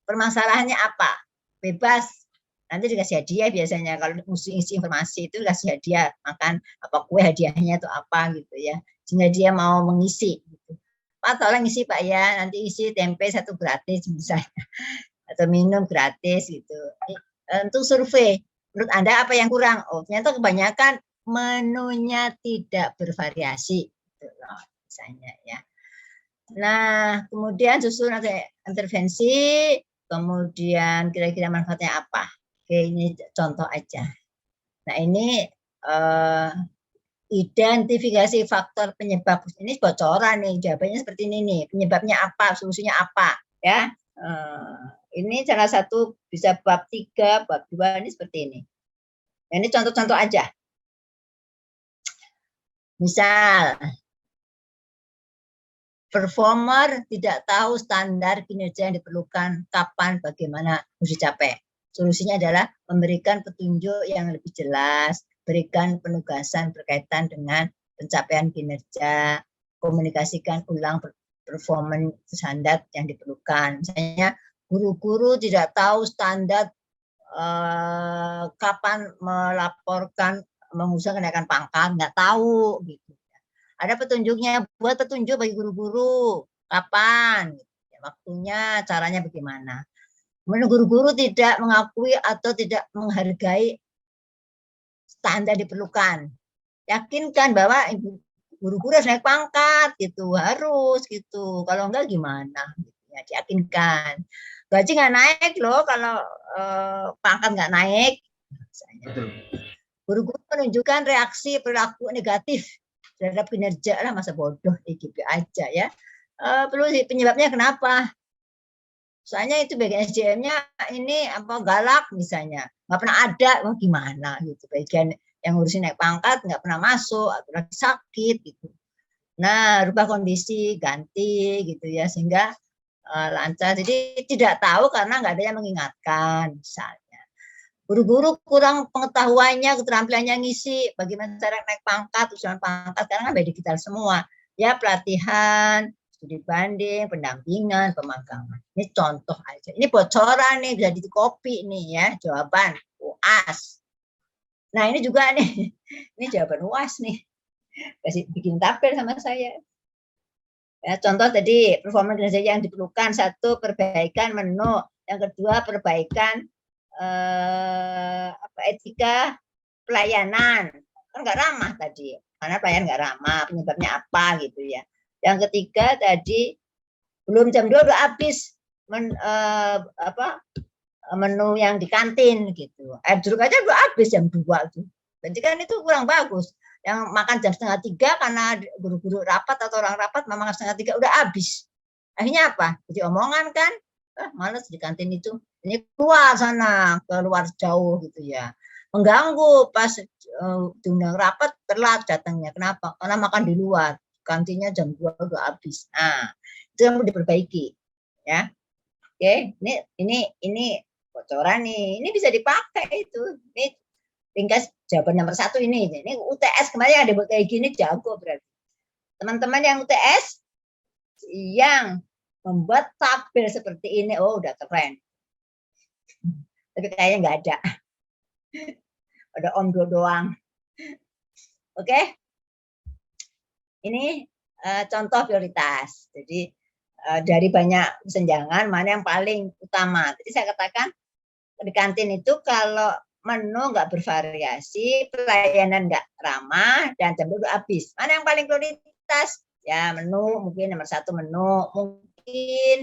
Permasalahannya apa? Bebas, nanti dikasih hadiah biasanya. Kalau isi informasi itu dikasih hadiah, makan apa kue, hadiahnya itu apa gitu ya, sehingga dia mau mengisi gitu. Pak tolong isi Pak ya, nanti isi tempe 1 gratis misalnya atau minum gratis gitu. Untuk survei, menurut Anda apa yang kurang? Ternyata kebanyakan menunya tidak bervariasi gitu loh, misalnya ya. Nah, kemudian susun intervensi, kemudian kira-kira manfaatnya apa? Oke, ini contoh aja. Nah, ini identifikasi faktor penyebab. Ini bocoran nih, jawabannya seperti ini nih. Penyebabnya apa? Solusinya apa? Ya, ini salah satu bisa bab 3, bab 2 ini seperti ini. Nah, ini contoh-contoh aja. Misal, performer tidak tahu standar kinerja yang diperlukan, kapan, bagaimana harus dicapai. Solusinya adalah memberikan petunjuk yang lebih jelas, berikan penugasan berkaitan dengan pencapaian kinerja, komunikasikan ulang performance standar yang diperlukan. Misalnya guru-guru tidak tahu standar kapan melaporkan mengusulkan kenaikan pangkat, nggak tahu gitu. Ada petunjuknya, buat petunjuk bagi guru-guru kapan, waktunya, caranya bagaimana. Guru-guru tidak mengakui atau tidak menghargai standar diperlukan. Yakinkan bahwa guru-guru harus naik pangkat gitu, harus gitu. Kalau enggak gimana? Ya, diyakinkan. Gaji nggak naik loh kalau pangkat nggak naik. Guru-guru menunjukkan reaksi perilaku negatif terhadap kinerja lah, masa bodoh EGP aja ya. Perlu penyebabnya kenapa? Soalnya itu bagian SDM-nya ini apa galak misalnya, nggak pernah ada, wah gimana gitu. Bagian yang ngurusin naik pangkat nggak pernah masuk atau lagi sakit gitu. Nah, rubah kondisi, ganti gitu ya sehingga lancar. Jadi tidak tahu karena nggak ada yang mengingatkan misalnya. Guru-guru kurang pengetahuannya, keterampilannya ngisi bagaimana cara naik pangkat, usulan pangkat karena kan by digital semua. Ya pelatihan, studi banding, pendampingan, pemagangan. Ini contoh aja. Ini bocoran nih, bisa dikopi nih ya, jawaban UAS. Nah ini juga nih, ini jawaban UAS nih. Kasih bikin tabel sama saya. Ya, contoh tadi performa kinerja yang diperlukan, 1 perbaikan menu, yang kedua perbaikan etika pelayanan, kan nggak ramah tadi, karena pelayanan nggak ramah, penyebabnya apa gitu ya. Yang ketiga tadi belum jam 2 udah habis menu yang di kantin gitu. Air jeruk aja udah habis jam 2 tuh. Berarti kan itu kurang bagus. Yang makan jam 2:30 karena guru-guru rapat atau orang rapat makan 2:30 udah habis. Akhirnya apa? Jadi omongan kan, males di kantin itu. Ini keluar sana, keluar jauh gitu ya. Mengganggu pas diundang rapat telat datangnya. Kenapa? Karena makan di luar. Kantinnya jam 2 udah habis. Nah, itu yang perlu diperbaiki ya. Oke, ini bocoran nih. Ini bisa dipakai itu. Ini ringkas jawaban nomor 1 ini. Ini UTS kemarin ada buat kayak gini jago berarti. Teman-teman yang UTS yang membuat tabel seperti ini, oh udah keren. Tapi kayaknya nggak ada. Ada omdo doang. Oke. Ini contoh prioritas. Jadi dari banyak senjangan mana yang paling utama. Jadi saya katakan di kantin itu kalau menu nggak bervariasi, pelayanan nggak ramah, dan jam udah habis. Mana yang paling prioritas? Ya menu, mungkin nomor 1 menu, mungkin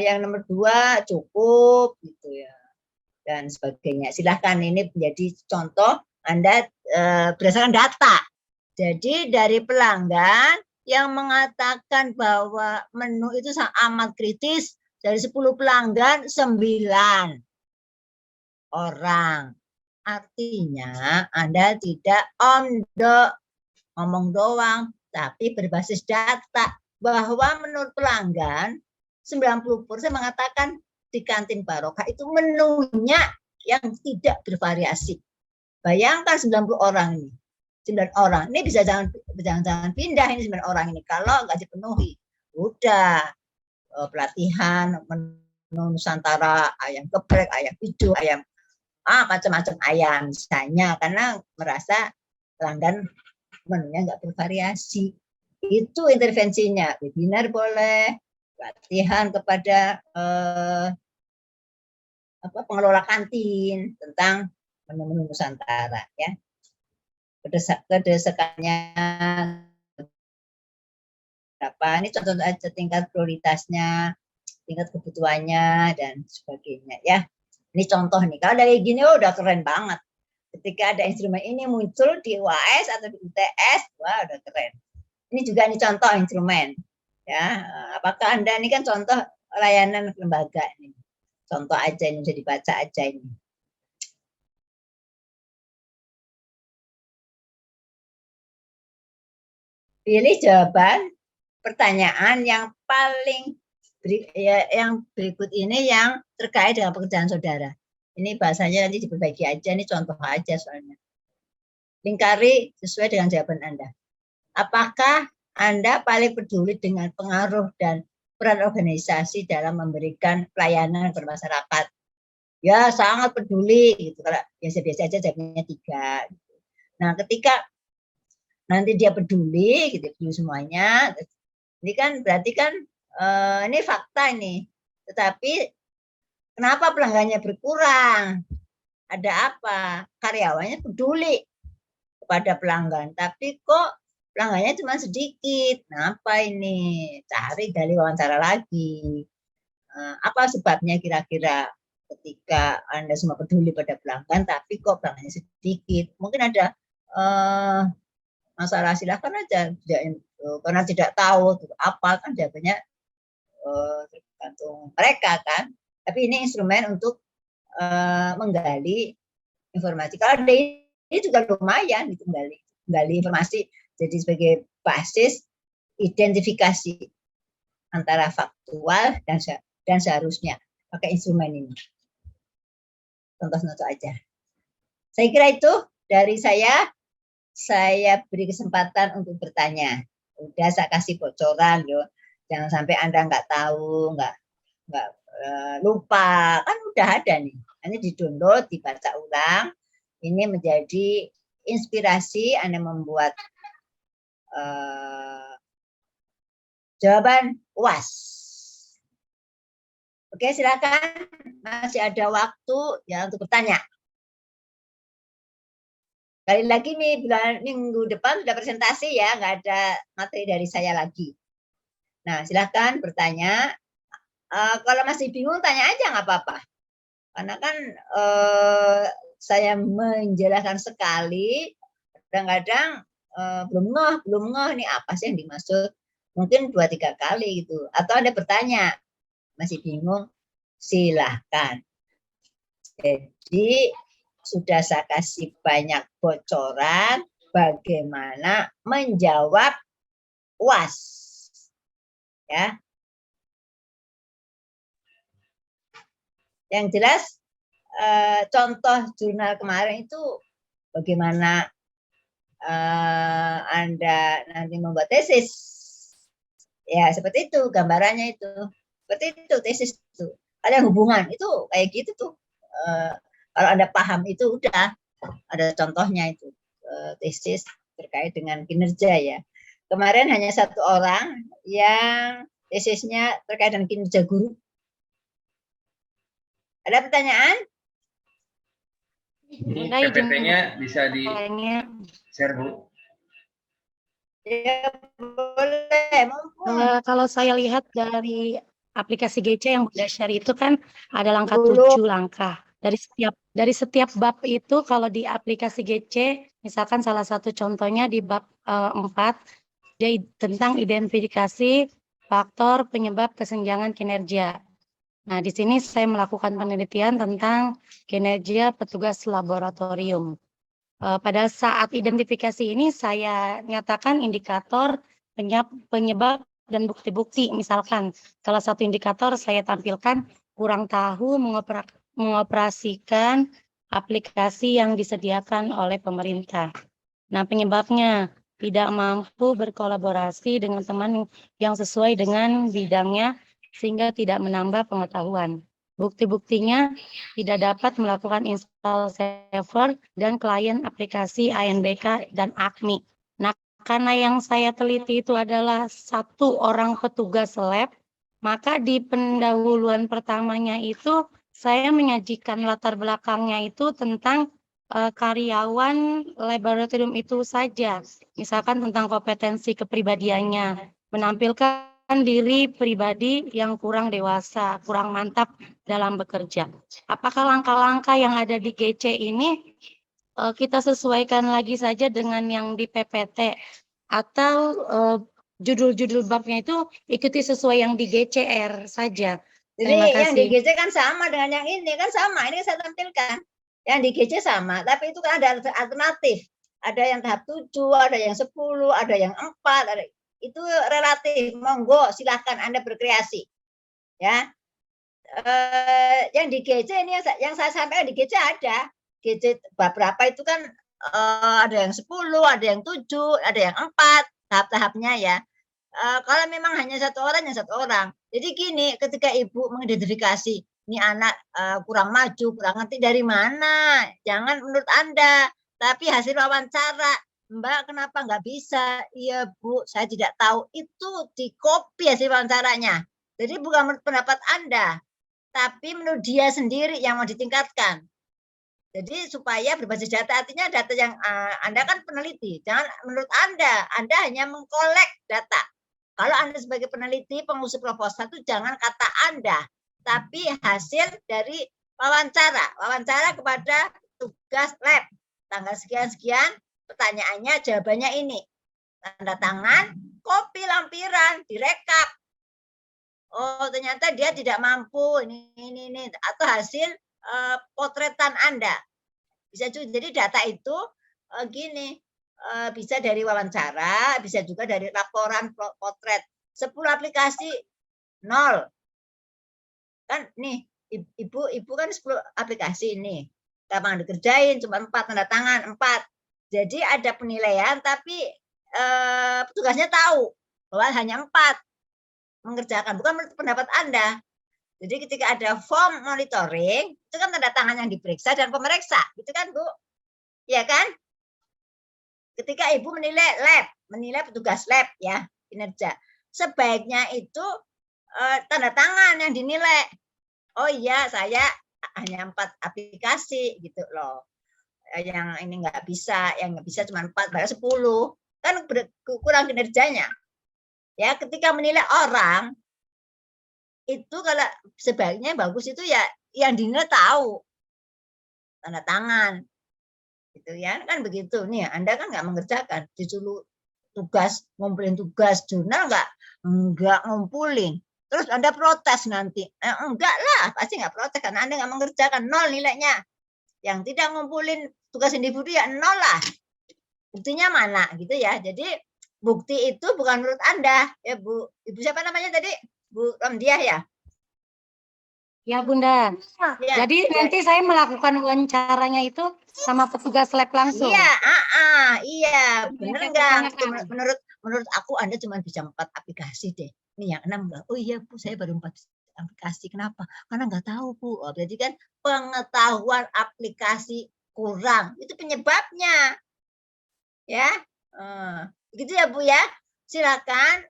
yang nomor 2 cukup gitu ya, dan sebagainya. Silahkan ini menjadi contoh Anda berdasarkan data. Jadi dari pelanggan yang mengatakan bahwa menu itu sangat amat kritis, dari 10 pelanggan 9 orang. Artinya Anda tidak ngomong doang, tapi berbasis data bahwa menurut pelanggan 90% mengatakan di kantin Barokah itu menunya yang tidak bervariasi. Bayangkan 90 orang ini. 9 orang. Ini bisa jangan pindah ini 9 orang ini kalau nggak dipenuhi. Udah pelatihan menu Nusantara, ayam geprek, ayam hijau, ayam macam-macam ayam misalnya, karena merasa pelanggan menunya nggak bervariasi. Itu intervensinya. Webinar boleh, pelatihan kepada pengelola kantin tentang menu-menu Nusantara ya. Kedesakannya berapa, ini contoh aja tingkat prioritasnya, tingkat kebutuhannya dan sebagainya ya. Ini contoh nih, kalau dari gini udah keren banget. Ketika ada instrumen ini muncul di UAS atau di UTS, wah udah keren. Ini juga nih contoh instrumen ya. Apakah Anda ini kan contoh layanan lembaga ini. Contoh aja ini, bisa dibaca aja ini. Pilih jawaban pertanyaan yang paling yang berikut ini yang terkait dengan pekerjaan saudara. Ini bahasanya nanti diperbaiki aja, ini contoh aja soalnya. Lingkari sesuai dengan jawaban Anda. Apakah Anda paling peduli dengan pengaruh dan peran organisasi dalam memberikan pelayanan kepada masyarakat? Ya, sangat peduli gitu. Kalau biasa-biasa aja jawabnya 3. Nah, ketika nanti dia peduli gitu, peduli semuanya, ini kan berarti kan ini fakta ini. Tetapi kenapa pelanggannya berkurang? Ada apa? Karyawannya peduli kepada pelanggan, tapi kok pelanggannya cuma sedikit. Kenapa ini? Cari gali wawancara lagi. Apa sebabnya kira-kira ketika Anda semua peduli pada pelanggan, tapi kok pelanggannya sedikit? Mungkin ada masalah silahkan aja. Karena tidak tahu apa kan jawabannya tergantung mereka kan. Tapi ini instrumen untuk menggali informasi. Kalau ini juga lumayan gitu, menggali informasi. Jadi sebagai basis identifikasi antara faktual dan seharusnya pakai instrumen ini. Contoh-contoh aja. Saya kira itu dari saya. Saya beri kesempatan untuk bertanya. Udah saya kasih bocoran, yo. Jangan sampai Anda nggak tahu, nggak lupa. Kan udah ada nih. Nanti di-download, dibaca ulang. Ini menjadi inspirasi Anda membuat jawaban UAS. Oke, silakan. Masih ada waktu ya untuk bertanya. Kali lagi nih minggu depan sudah presentasi ya, nggak ada materi dari saya lagi. Nah, silakan bertanya. Kalau masih bingung tanya aja nggak apa-apa. Karena kan saya menjelaskan sekali, kadang-kadang belum ngeh nih apa sih yang dimaksud. Mungkin 2-3 kali gitu. Atau Anda bertanya, masih bingung, silahkan. Jadi sudah saya kasih banyak bocoran bagaimana menjawab UAS. Ya. Yang jelas contoh jurnal kemarin itu bagaimana Anda nanti membuat tesis. Ya, seperti itu gambarannya itu. Seperti itu tesis itu. Ada hubungan itu kayak gitu tuh. Kalau Anda paham itu udah ada contohnya itu tesis terkait dengan kinerja ya. Kemarin hanya 1 orang yang tesisnya terkait dengan kinerja guru. Ada pertanyaan? Ini PPT-nya bisa di-share, Bu? Ya, boleh. Kalau saya lihat dari aplikasi GC yang Bunda share itu kan ada langkah 7 langkah. Dari setiap bab itu kalau di aplikasi GC, misalkan salah satu contohnya di bab 4, dia tentang identifikasi faktor penyebab kesenjangan kinerja. Nah, di sini saya melakukan penelitian tentang kinerja petugas laboratorium. Pada saat identifikasi ini saya nyatakan indikator penyebab dan bukti-bukti. Misalkan salah satu indikator saya tampilkan kurang tahu mengoperasikan aplikasi yang disediakan oleh pemerintah. Nah, penyebabnya tidak mampu berkolaborasi dengan teman yang sesuai dengan bidangnya sehingga tidak menambah pengetahuan. Bukti-buktinya tidak dapat melakukan install server dan klien aplikasi ANBK dan ACMI. Nah, karena yang saya teliti itu adalah 1 orang petugas lab, maka di pendahuluan pertamanya itu saya menyajikan latar belakangnya itu tentang karyawan laboratorium itu saja. Misalkan tentang kompetensi kepribadiannya, menampilkan diri pribadi yang kurang dewasa, kurang mantap dalam bekerja. Apakah langkah-langkah yang ada di GC ini kita sesuaikan lagi saja dengan yang di PPT atau judul-judul babnya itu ikuti sesuai yang di GCR saja? Jadi yang di GC kan sama dengan yang ini kan sama. Ini saya tampilkan. Yang di GC sama, tapi itu kan ada alternatif. Ada yang tahap 7, ada yang 10, ada yang 4, ada itu relatif. Monggo silahkan Anda berkreasi. Ya. Yang di GC ini yang saya sampaikan di GC ada. GC bab berapa itu kan ada yang 10, ada yang 7, ada yang 4 tahap-tahapnya ya. Kalau memang hanya 1 orang yang 1 orang. Jadi gini, ketika Ibu mengidentifikasi ini anak kurang maju, kurang ngerti dari mana? Jangan menurut Anda, tapi hasil wawancara. Mbak, kenapa nggak bisa? Iya, Bu, saya tidak tahu. Itu di-copy hasil wawancaranya. Jadi bukan menurut pendapat Anda, tapi menurut dia sendiri yang mau ditingkatkan. Jadi supaya berbasis data, artinya data yang Anda kan peneliti. Jangan menurut Anda hanya mengkolek data. Kalau Anda sebagai peneliti, pengusul proposal itu jangan kata Anda, tapi hasil dari wawancara kepada tugas lab. Tanggal sekian-sekian, pertanyaannya, jawabannya ini. tanda tangan, kopi lampiran, direkap. Oh, ternyata dia tidak mampu ini atau hasil potretan Anda. Bisa juga, jadi data itu gini, bisa dari wawancara, bisa juga dari laporan potret. 10 aplikasi 0. Kan nih, ibu kan 10 aplikasi ini. Lapangan dikerjain cuma 4, tanda tangan 4. Jadi ada penilaian tapi petugasnya tahu bahwa hanya 4 mengerjakan, bukan menurut pendapat Anda. Jadi ketika ada form monitoring, itu kan tanda tangan yang diperiksa dan pemeriksa, gitu kan Bu? Ya kan? Ketika Ibu menilai petugas lab ya, kinerja, sebaiknya itu tanda tangan yang dinilai. Oh iya, saya hanya 4 aplikasi gitu loh. Yang ini nggak bisa, yang nggak bisa cuma 4, baru 10. Kan kurang kinerjanya. Ya, ketika menilai orang, itu kalau sebaiknya bagus itu ya yang dinilai tahu. Tanda tangan. Gitu ya, kan begitu. Nih, Anda kan nggak mengerjakan. Disuruh tugas, ngumpulin tugas jurnal nggak ngumpulin. Terus Anda protes nanti. Enggak lah, pasti nggak protes karena Anda nggak mengerjakan, 0 nilainya. Yang tidak ngumpulin tugas individu ya 0 lah. Buktinya mana gitu ya. Jadi bukti itu bukan menurut Anda ya Bu. Ibu siapa namanya tadi? Bu Ramdiah ya? Ya Bunda. Ya, Jadi nanti saya melakukan wawancaranya itu sama petugas lab langsung. Iya, iya, bener enggak? Menurut aku Anda cuma bisa 4 aplikasi deh. Ini yang 6 enggak? Oh iya Bu, saya baru 4 aplikasi. Kenapa? Karena nggak tahu Bu. Oh, berarti kan pengetahuan aplikasi kurang. Itu penyebabnya. Ya, gitu ya Bu ya. Silakan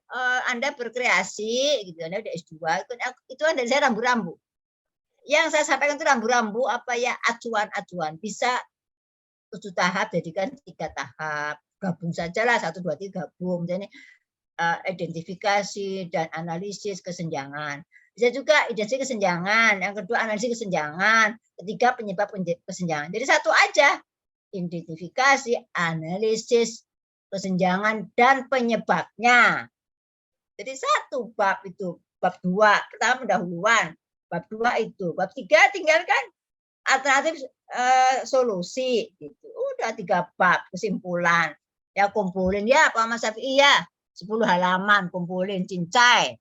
Anda berkreasi, gitu. Anda udah S2, itu dari saya rambu-rambu. Yang saya sampaikan itu rambu-rambu apa ya, acuan-acuan. Bisa 7 tahap jadikan 3 tahap. Gabung sajalah 1, 2, 3 gabung. Jadi identifikasi dan analisis kesenjangan. Bisa juga identifikasi kesenjangan. Yang kedua analisis kesenjangan. Ketiga penyebab kesenjangan. Jadi satu aja. Identifikasi, analisis kesenjangan dan penyebabnya. Jadi 1 bab itu. Bab 2 pertama pendahuluan. Bab 2 itu. Bab 3 tinggalkan alternatif solusi gitu. Udah 3 bab kesimpulan. Ya kumpulin ya Pak Mas Syafi'i ya. 10 halaman kumpulin cincai.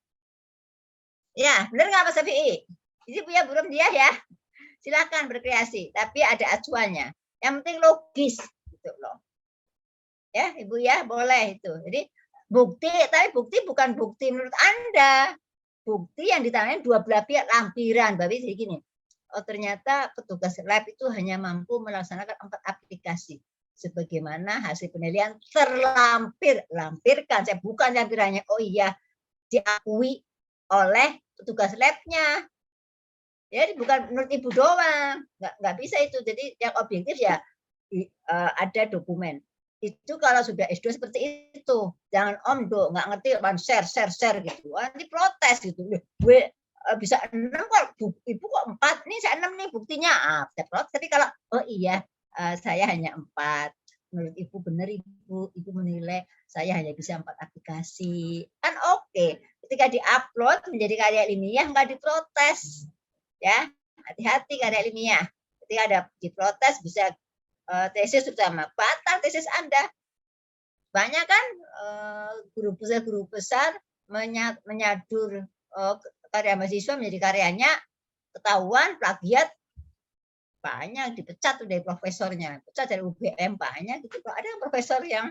Ya, benar nggak Pak Syafi'i? Jadi punya burung dia ya. Silakan berkreasi, tapi ada acuannya. Yang penting logis gitu loh. Ya, Ibu ya, boleh itu. Jadi bukti, tapi bukti bukan bukti menurut Anda. Bukti yang ditangani dua belah pihak lampiran. Berarti jadi gini. Oh, ternyata petugas lab itu hanya mampu melaksanakan 4 aplikasi. Sebagaimana hasil penilaian lampirkan. Saya bukan lampirannya. Oh iya, diakui oleh petugas labnya. Jadi bukan menurut Ibu doang. Nggak bisa itu. Jadi yang objektif ya ada dokumen. Itu kalau sudah S2 seperti itu. Jangan omdo, nggak ngerti, share gitu. Nanti protes gitu. Gue bisa 6 kok, Ibu kok 4, nih saya 6 nih buktinya. Saya protes. Tapi kalau, oh iya, saya hanya 4. Menurut Ibu benar Ibu menilai saya hanya bisa 4 aplikasi. Kan oke. Ketika diupload menjadi karya ilmiah nggak diprotes. Ya, hati-hati karya ilmiah. Ketika ada diprotes bisa tesis terutama batal tesis Anda. Banyak kan guru besar menyadur karya mahasiswa menjadi karyanya, ketahuan plagiat, banyak dipecat dari profesornya, pecat dari UGM banyak gitu. Ada profesor yang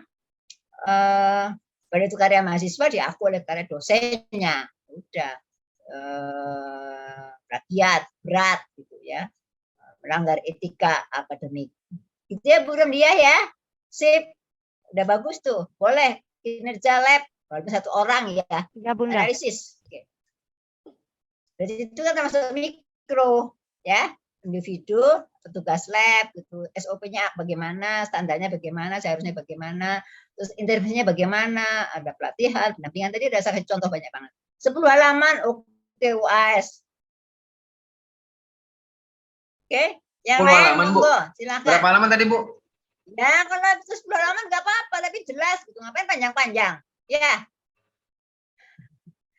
pada itu karya mahasiswa diakui oleh karya dosennya, udah plagiat berat gitu ya, melanggar etika akademik. Itu ya Bu Ramdiah ya. Sip. Udah bagus tuh. Boleh kinerja lab walaupun 1 orang ya. Ya Bunda. Analisis. Oke. Jadi itu kan termasuk mikro ya. Individu, petugas lab gitu. SOP-nya bagaimana, standarnya bagaimana, seharusnya bagaimana, terus intervensinya bagaimana, ada pelatihan, pendampingan. Tadi udah saya contoh banyak banget. 10 halaman oke UAS. Oke. Yang lain monggo, silakan. Berapa halaman tadi Bu? Ya, kalau itu 10 halaman nggak apa-apa, tapi jelas gitu. Ngapain panjang-panjang? Ya,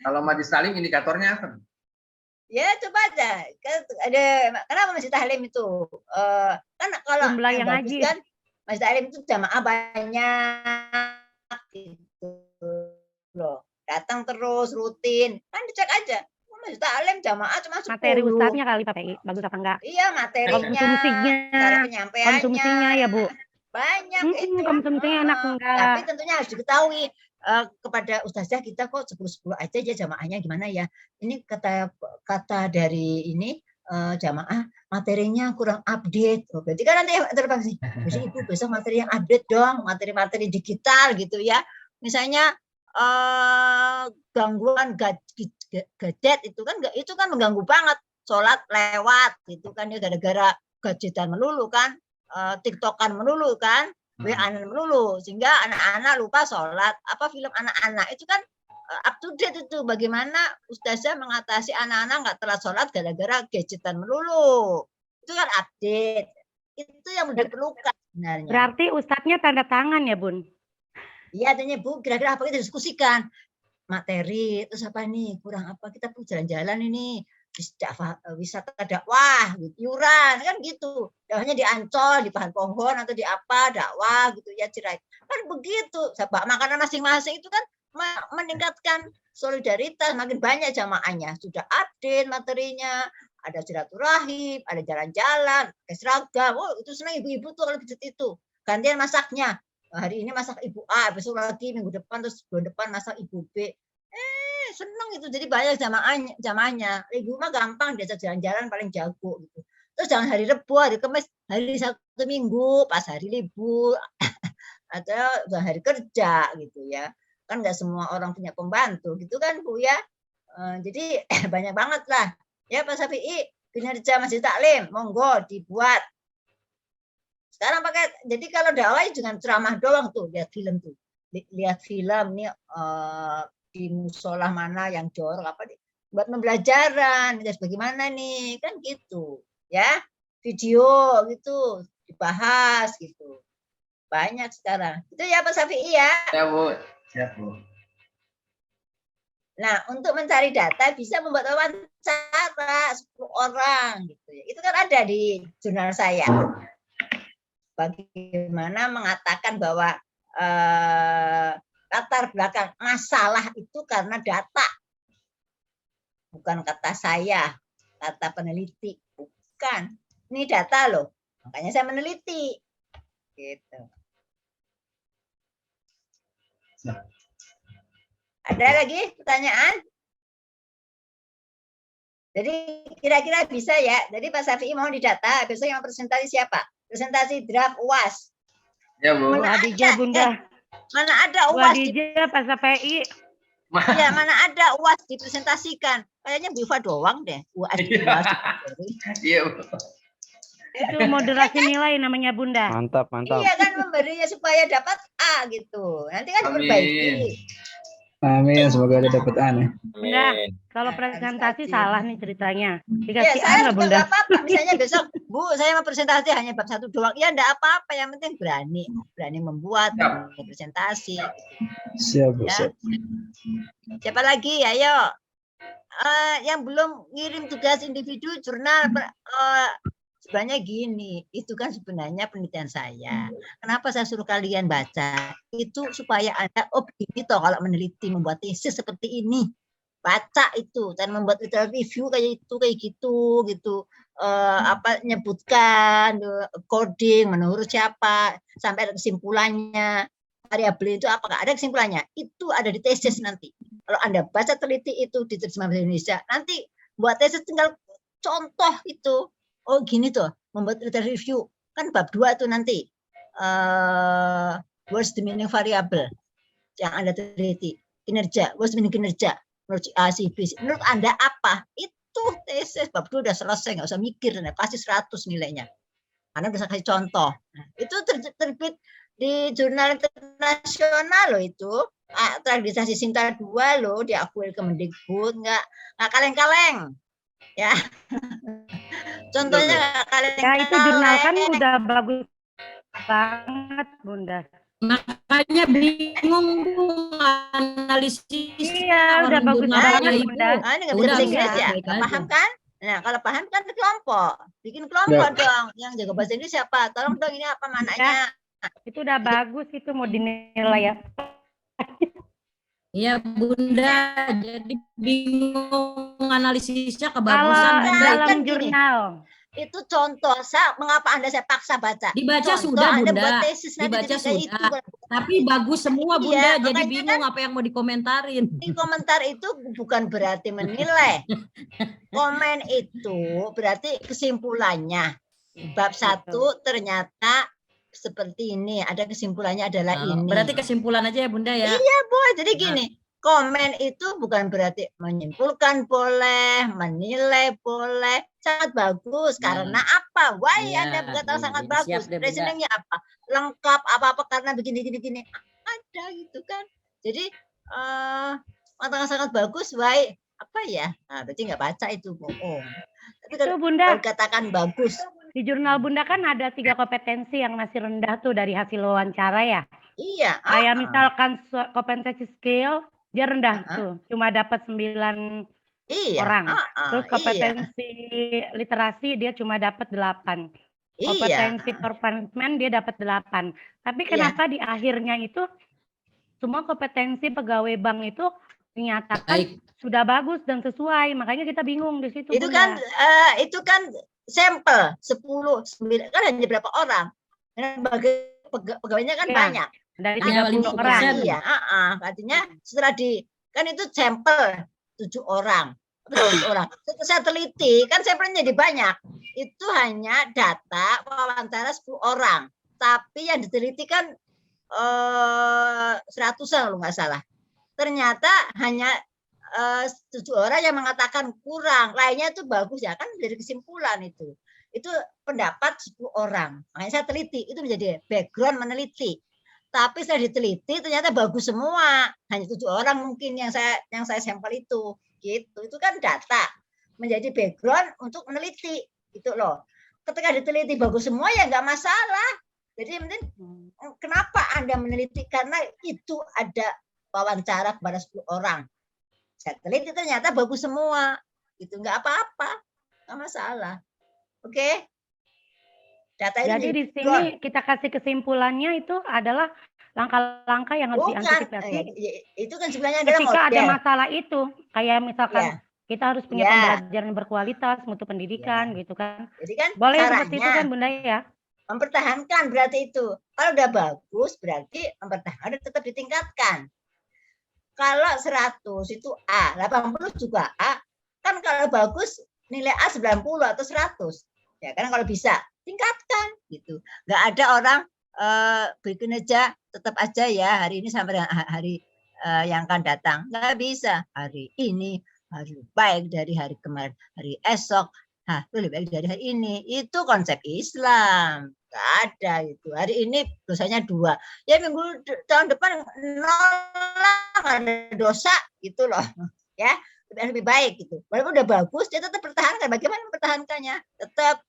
Kalau majelis taklim indikatornya apa? ya coba aja. Ada kenapa masjid taklim itu? Kan kalau Jumlah yang bagus ngaji. kan masjid taklim itu jamaah banyak gitu loh. Datang terus rutin. Kan dicek aja. Masjid taklim jamaah cuma 10. Materi ustadznya kali Pak PI, bagus apa enggak? Iya, materinya, Konsumsinya, cara penyampaiannya. konsumsinya ya Bu. Banyak itu. Konsumsinya enak Tapi enggak? tentunya harus diketahui kepada ustazah kita kok 10-10 aja ya jamaahnya gimana ya. Ini kata dari ini jamaah materinya kurang update. Oh, berarti kan nanti terpaksa. Jadi Ibu besok materi yang update dong, materi-materi digital gitu ya. Misalnya gangguan gadget itu kan mengganggu banget. Sholat lewat gitu kan ya gara-gara gadgetan melulu kan, TikTokan melulu kan. WA-an melulu sehingga anak-anak lupa sholat. Apa film anak-anak itu kan up to date itu. Bagaimana ustazah mengatasi anak-anak nggak telat sholat gara-gara gadgetan melulu. Itu kan update. Itu yang diperlukan sebenarnya. Berarti ustadznya tanda tangan ya Bun? Iya, tanya Bu, kira-kira apa kita diskusikan materi terus apa nih kurang apa kita perlu jalan-jalan ini wisata dakwah iuran kan gitu dakwahnya di Ancol di Pahan Pohon atau di apa dakwah gitu ya cerai kan begitu sebab makanan masing-masing itu kan meningkatkan solidaritas makin banyak jamaahnya sudah update materinya ada silaturahim ada jalan-jalan seragam itu senang ibu-ibu tuh kalau itu gantian masaknya hari ini masak ibu A besok lagi minggu depan terus bulan depan masak ibu B seneng itu jadi banyak jamaahnya ibu mah gampang diajak jalan-jalan paling jago gitu terus jangan hari Rebu hari Kamis hari Sabtu Minggu pas hari libur atau hari kerja gitu ya kan nggak semua orang punya pembantu gitu kan Bu ya jadi banyak banget lah ya Pak Syafi'i kinerja masjid taklim monggo dibuat sekarang pakai jadi kalau dakwah jangan ceramah doang tuh lihat film nih di musola mana yang jorok apa buat pembelajaran jadi bagaimana nih kan gitu ya video gitu dibahas gitu banyak sekarang itu ya Pak Syafi'i ya Ya Bu, siap Bu. Nah untuk mencari data bisa membuat wawancara 10 orang gitu ya itu kan ada di jurnal saya bagaimana mengatakan bahwa latar belakang masalah itu karena data. Bukan kata saya, kata peneliti. Bukan. Ini data loh. Makanya saya meneliti. Gitu. Ada lagi pertanyaan? Jadi kira-kira bisa ya. Jadi Pak Syafi'i mohon didata. Besok yang presentasi siapa? Presentasi draft UAS. Ya Bu. Adija Bunda. Mana ada UAS Adija Pak Syafi'i. Ya, mana ada UAS dipresentasikan. Kayaknya Bu Iva doang deh. UAS. Iya Bu. Itu moderasi nilai namanya Bunda. Mantap. Iya kan memberinya supaya dapat A gitu. Nanti kan diperbaiki. Amin, semoga ada dapat A nih. Bunda, kalau presentasi salah nih ceritanya. Ya, Dikasih A saya nggak juga Bunda? nggak apa-apa. Misalnya besok, Bu, saya mau presentasi hanya bab 1 doang. Ya, enggak apa-apa. Yang penting berani membuat, berani presentasi. Siap, Bu. Ya. Siap. Siapa lagi? Ayo. Yang belum ngirim tugas individu jurnal sebenarnya gini, itu kan sebenarnya penelitian saya. Kenapa saya suruh kalian baca? Itu supaya Anda begini toh kalau meneliti membuat tesis seperti ini. Baca itu dan membuat review kayak gitu nyebutkan coding menurut siapa sampai ada kesimpulannya. Variabel itu apakah ada kesimpulannya? Itu ada di tesis nanti. Kalau Anda baca teliti itu di terjemahan bahasa Indonesia, nanti buat tesis tinggal contoh itu. Oh gini tuh, membuat review. Kan bab 2 itu nanti. What's the meaning variable yang Anda teliti. Kinerja, what's the meaning kinerja. Menurut A, C, B, C. Menurut Anda apa? Itu tesis. Bab 2 udah selesai, nggak usah mikir. Pasti 100 nilainya. Anda bisa kasih contoh. Nah, itu terbit di jurnal internasional loh itu. Tradisasi Sinta 2 loh, diakui Kemendikbud. Nggak kaleng-kaleng. Ya. Contohnya kalian Ya itu jurnal kan udah bagus banget, Bunda. Makanya bingung Bu analisis Iya, udah orang bagus jurnalnya banget, Ibu. Bunda. Ah, ini nggak Udah, bisa bahasa udah, Inggris ya? baik Nggak aja. paham kan? Nah, kalau paham kan di kelompok. Bikin kelompok dong. Yang jago bahasa Inggris siapa? Tolong dong ini apa mananya? Itu udah bagus, itu mau dinilai ya. Iya Bunda, jadi bingung analisisnya Kalau kebagusan Bunda dalam kan gini. jurnal, Itu contoh. mengapa Anda saya paksa baca? dibaca Contoh, sudah Anda Bunda, buat tesis nanti dibaca jadi kayak sudah. itu. Tapi bagus semua Iya, Bunda, jadi makanya bingung apa yang mau dikomentarin. Di komentar itu bukan berarti menilai. Komen itu berarti kesimpulannya. Bab 1 ternyata seperti ini. Ada kesimpulannya adalah ini. Berarti kesimpulan aja ya Bunda ya. Iya, boleh. Jadi gini, komen itu bukan berarti menyimpulkan boleh, menilai boleh. Sangat bagus. Ya. Karena apa? Why Ya, Anda berkata sangat siap bagus. deh, Bunda. Reasoningnya apa? Lengkap apa-apa karena begini. Ada gitu kan. Jadi mengatakan sangat bagus, why? Apa ya? Nah, berarti nggak baca itu, bohong. Tapi itu kalau Bunda, katakan bagus, di jurnal Bunda kan ada 3 kompetensi yang masih rendah tuh dari hasil wawancara ya. iya. Kayak misalkan kompetensi skill, dia rendah Ah. tuh, cuma dapat 9 Iya. orang. Terus Iya. kompetensi literasi dia cuma dapat 8. Iya. Kompetensi performance dia dapat 8. Tapi kenapa di akhirnya itu semua kompetensi pegawai bank itu dinyatakan Baik. sudah bagus dan sesuai. Makanya kita bingung di situ. Itu Bunda. kan sampel 10, 9 kan hanya berapa orang. Dan pegawainya kan Iya. banyak. Dari Hanya 30 50%. orang. Iya, artinya setelah kan itu sampel 7 orang. 7 orang. Setelah saya teliti, kan sampelnya jadi banyak. Itu hanya data wawancara 10 orang. Tapi yang diteliti kan 100-an kalau nggak salah. Ternyata hanya 7 orang yang mengatakan kurang. Lainnya itu bagus ya, kan dari kesimpulan itu. Itu pendapat 10 orang. Makanya saya teliti, itu menjadi background meneliti. Tapi setelah diteliti ternyata bagus semua. Hanya 7 orang mungkin yang saya sampel itu. Gitu. Itu kan data. Menjadi background untuk meneliti. Gitu loh. Ketika diteliti bagus semua ya nggak masalah. Jadi mungkin kenapa Anda meneliti? Karena itu ada wawancara kepada 10 orang. Saya teliti ternyata bagus semua. Itu nggak apa-apa. Nggak masalah. Oke? Data itu Jadi di sini kita kasih kesimpulannya itu adalah langkah-langkah yang harus diantisipasi. Itu kan sebenarnya adalah Ketika ada model. masalah itu, kayak misalkan Ya. kita harus punya Ya. pembelajaran berkualitas, mutu pendidikan, gitu kan. Jadi kan Boleh seperti itu caranya kan Bunda ya? mempertahankan berarti itu. Kalau udah bagus berarti mempertahankan dan tetap ditingkatkan. Kalau 100 itu A, 80 juga A. Kan kalau bagus nilai A 90 atau 100. Ya kan kalau bisa tingkatkan gitu. Nggak ada orang bikin aja tetap aja ya hari ini sampai hari yang akan datang. Nggak bisa. Hari ini hari baik dari hari kemarin, hari esok lebih baik dari hari ini. Itu konsep Islam. Nggak ada itu. Hari ini dosanya 2. Ya minggu tahun depan 0 lah, nggak ada dosa gitu loh. Ya, lebih baik gitu. Walaupun udah bagus, dia tetap pertahankan. Bagaimana mempertahankannya? Tetap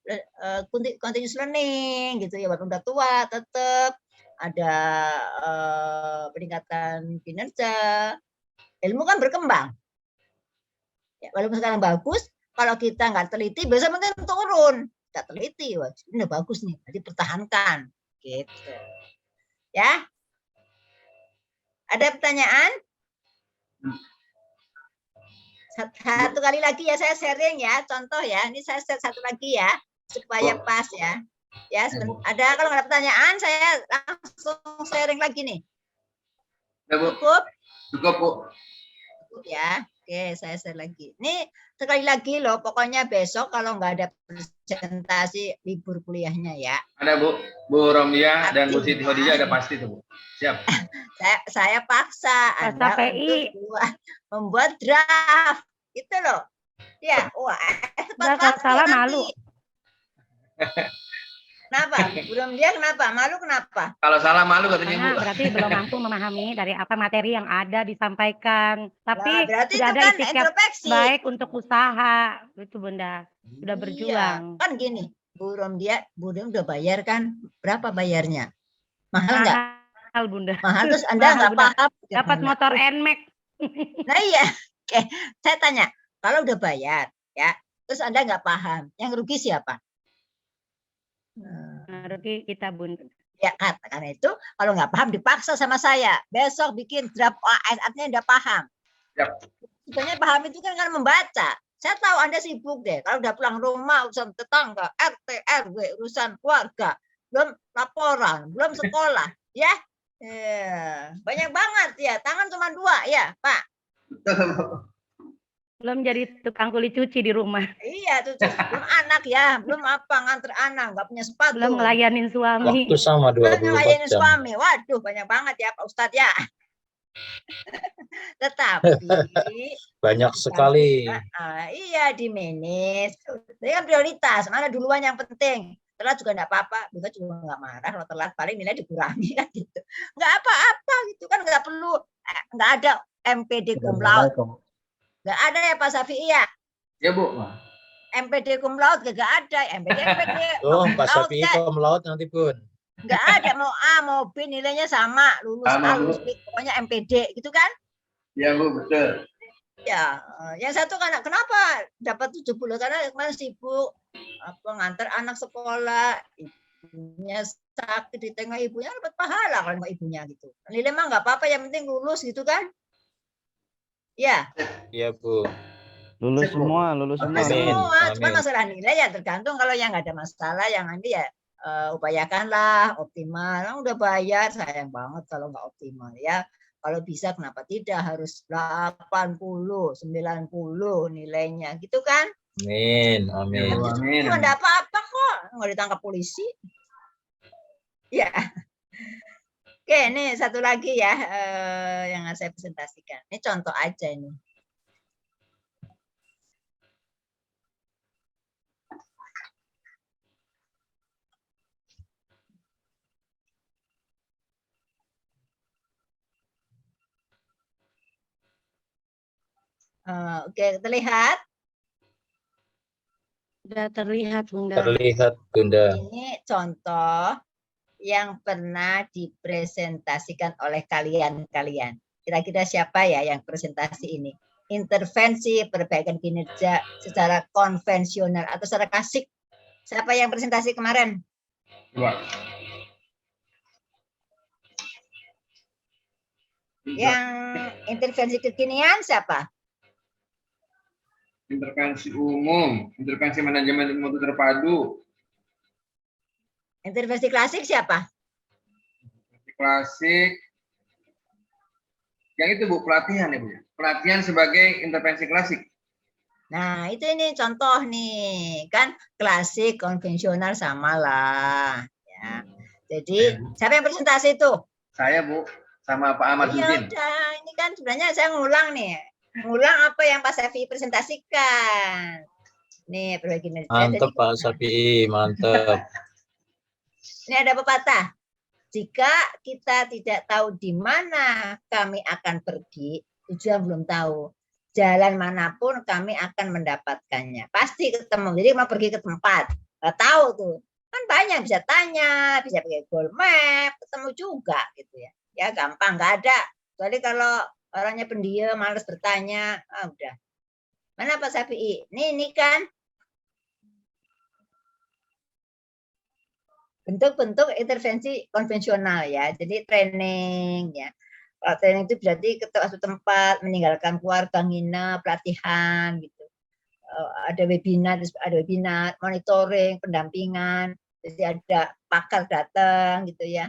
continuous learning gitu ya. Walaupun udah tua, tetap ada peningkatan kinerja. Ilmu kan berkembang. Ya, walaupun sekarang bagus, kalau kita nggak teliti, biasa mungkin turun. Kita teliti, wah, ini udah bagus nih, jadi pertahankan, gitu. Ya, ada pertanyaan? Satu kali lagi ya saya sharing ya, contoh ya. Ini saya share satu lagi ya, supaya pas ya. Ya, ada kalau nggak ada pertanyaan, saya langsung sharing lagi nih. Cukup? Cukup, Bu. Cukup ya. Oke, saya share lagi. Ini sekali lagi loh, pokoknya besok kalau nggak ada presentasi libur kuliahnya ya. Ada Bu Romdia dan Bu Siti Khadijah ada pasti tuh, Bu. Siap. Saya paksa Anda PI. untuk membuat draft, gitu loh. Ya, wah, Nggak salah malu. Kenapa? Belum dia kenapa? Malu kenapa? Kalau salah malu katanya Karena Bu. berarti belum mampu memahami dari apa materi yang ada disampaikan. Tapi Nah, berarti sudah itu ada kan etikat introspeksi. baik untuk usaha, itu Bunda. Sudah berjuang. Iya, kan gini. Bu Romdia udah bayar kan? Berapa bayarnya? Mahal nggak? Mahal Bunda. Mahal, terus Anda Mahal, nggak Bunda. paham. Dapat gimana? motor NMAX. Nah iya, oke. Saya tanya, kalau udah bayar, ya, terus Anda nggak paham, yang rugi siapa? Rugi kita Bunda. Ya katakan itu, kalau nggak paham dipaksa sama saya. Besok bikin draft OAS, artinya udah paham. Yap. Sebenarnya paham itu kan karena membaca. Saya tahu Anda sibuk deh. Kalau udah pulang rumah, urusan tetangga, RT, RW, urusan keluarga, belum laporan, belum sekolah, ya. Banyak banget ya. Tangan cuma 2 ya, Pak. Belum jadi tukang kuli cuci di rumah. Iya tuh, belum anak ya, belum apa nganter anak, nggak punya sepatu. Belum ngelayanin suami. Waktu sama Belum 24 ngelayanin jam. suami. Waduh, banyak banget ya Pak Ustadz ya. Tetapi Banyak sekali. iya di manage. Itu kan prioritas. Mana duluan yang penting. Telat juga enggak apa-apa. Juga nggak marah kalau telat, paling nilai dikurangi kan gitu. Nggak apa-apa gitu kan, nggak perlu, nggak ada MPD cum laude. Nggak ada ya Pak Syafi'i ya? Ya Bu. MPD cum laude nggak ada. MPD Oh, Pak cum laude Syafi'i kan. cum laude nanti Bun. Nggak ada, mau A mau B nilainya sama, lulus Sama, A lulus B, pokoknya MPD gitu kan. Ya Bu, betul. Ya, yang satu kan kenapa dapat 70, karena kemarin sibuk apa nganter anak sekolah, ibunya sakit di tengah, ibunya dapat pahala kalau ibunya gitu. Nilai mah nggak apa-apa, yang penting lulus gitu kan. Ya. Iya Bu. Lulus semua. Semua. Cuma masalah nilai ya tergantung, kalau yang nggak ada masalah, yang nanti ya upayakanlah optimal. Nah, udah bayar, sayang banget kalau nggak optimal ya. Kalau bisa kenapa tidak harus 80, 90 nilainya gitu kan? Amin. Amin. Itu enggak apa-apa kok, nggak ditangkap polisi. Ya. Oke, ini satu lagi ya yang saya presentasikan. Ini contoh aja ini. Oke, terlihat? Sudah terlihat, Bunda. Terlihat, Bunda. Ini contoh yang pernah dipresentasikan oleh kalian-kalian. Kira-kira siapa ya yang presentasi ini? Intervensi perbaikan kinerja secara konvensional atau secara klasik. Siapa yang presentasi kemarin? Dua. Yang intervensi kekinian siapa? Intervensi umum, intervensi manajemen mutu terpadu. Intervensi klasik siapa? Klasik. Yang itu Bu, pelatihan ya Bu. Pelatihan sebagai intervensi klasik. Nah, itu ini contoh nih. Kan klasik, konvensional sama lah. Ya. Jadi, siapa yang presentasi itu? Saya Bu, sama Pak Ahmad Ya Udin. udah, ini kan sebenarnya saya ngulang nih. Ngulang apa yang Pak Syafi'i presentasikan. Nih, perbaikan kinerja. Mantap Pak Syafi'i, mantap. Ini ada pepatah. Jika kita tidak tahu di mana kami akan pergi, tujuan belum tahu. Jalan manapun kami akan mendapatkannya. Pasti ketemu. Jadi mau pergi ke tempat, nggak tahu tuh. Kan banyak, bisa tanya, bisa pakai Google Map, ketemu juga gitu ya. Ya gampang, nggak ada. Kecuali kalau orangnya pendiam, malas bertanya, udah. Mana Pak Syafi'i? Ini kan bentuk-bentuk intervensi konvensional ya. Jadi training ya. Kalau training itu berarti ke suatu tempat, meninggalkan keluarga, nginep, pelatihan gitu. Ada webinar, monitoring, pendampingan. Jadi ada pakar datang gitu ya.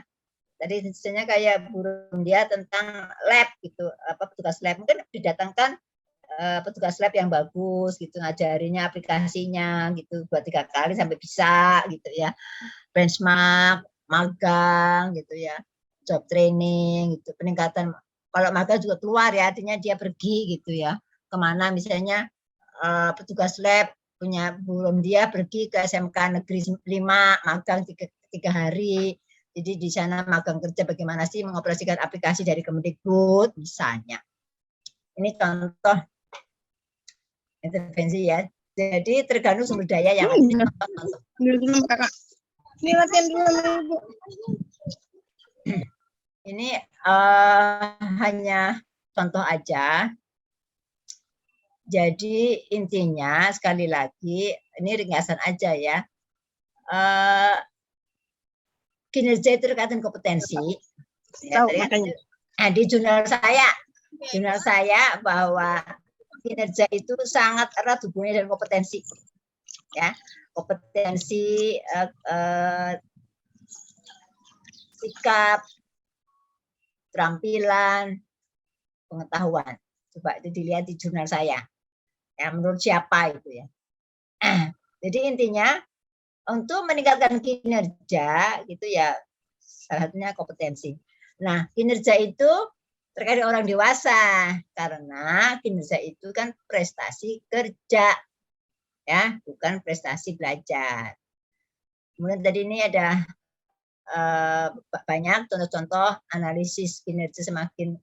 Tadi misalnya kayak burung dia tentang lab gitu, apa petugas lab, mungkin didatangkan petugas lab yang bagus gitu, ngajarinya aplikasinya gitu 2-3 kali sampai bisa gitu ya. Benchmark, magang gitu ya, job training gitu, peningkatan. Kalau magang juga keluar ya, artinya dia pergi gitu ya, kemana misalnya petugas lab punya burung dia pergi ke SMK Negeri 5, magang 3 hari. Jadi di sana magang kerja bagaimana sih mengoperasikan aplikasi dari Kemendikbud, misalnya. Ini contoh intervensi ya. Jadi tergantung sumber daya yang ada. Ini latihan dulu sama Ibu. Ini hanya contoh aja. Jadi intinya sekali lagi ini ringkasan aja ya. Kinerja itu terkait dengan kompetensi. Ya, di jurnal saya bahwa kinerja itu sangat erat hubungannya dengan kompetensi. Ya, kompetensi, sikap, keterampilan, pengetahuan. Coba itu dilihat di jurnal saya. Ya, menurut siapa itu ya. Jadi intinya untuk meningkatkan kinerja gitu ya, salah satunya kompetensi. Nah, kinerja itu terkait dengan orang dewasa karena kinerja itu kan prestasi kerja, ya, bukan prestasi belajar. Kemudian tadi ini ada banyak contoh-contoh analisis kinerja semakin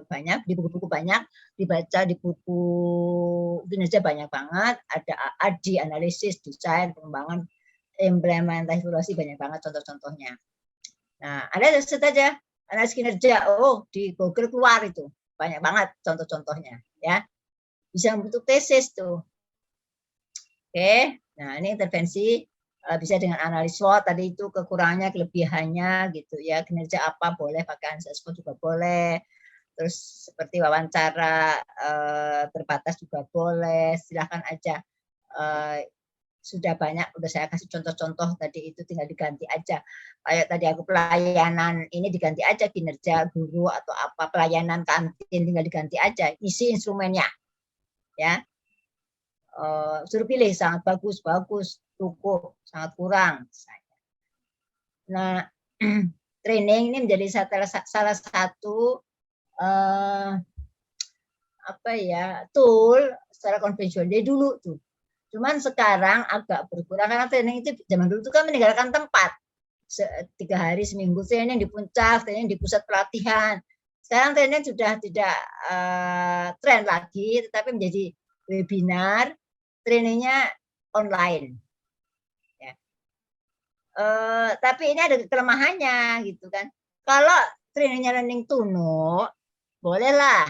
banyak di buku-buku, banyak dibaca di buku kinerja banyak banget. Ada ADI, analisis, desain, pengembangan, implementasi evaluasi, banyak banget contoh-contohnya. Nah, ada saja analisis kinerja, di Google keluar itu banyak banget contoh-contohnya, ya. Bisa membentuk tesis tuh. Oke, nah ini intervensi bisa dengan analis SWOT tadi itu kekurangannya, kelebihannya gitu ya. Kinerja apa boleh pakai analis SWOT juga boleh. Terus seperti wawancara terbatas juga boleh. Silakan aja. Sudah banyak, udah saya kasih contoh-contoh tadi itu, tinggal diganti aja. Kayak tadi aku pelayanan ini diganti aja kinerja guru atau apa, pelayanan kantin tinggal diganti aja, isi instrumennya, ya. Suruh pilih sangat bagus, cukup, sangat kurang. Nah, training ini menjadi salah satu tool secara konvensional dari dulu tuh. Cuman sekarang agak berkurang karena training itu zaman dulu itu kan meninggalkan tempat. 3 hari seminggu training di puncak, training di pusat pelatihan. Sekarang training sudah tidak tren lagi, tetapi menjadi webinar, trainingnya online. Ya. Tapi ini ada kelemahannya gitu kan. Kalau trainingnya learning to know, bolehlah.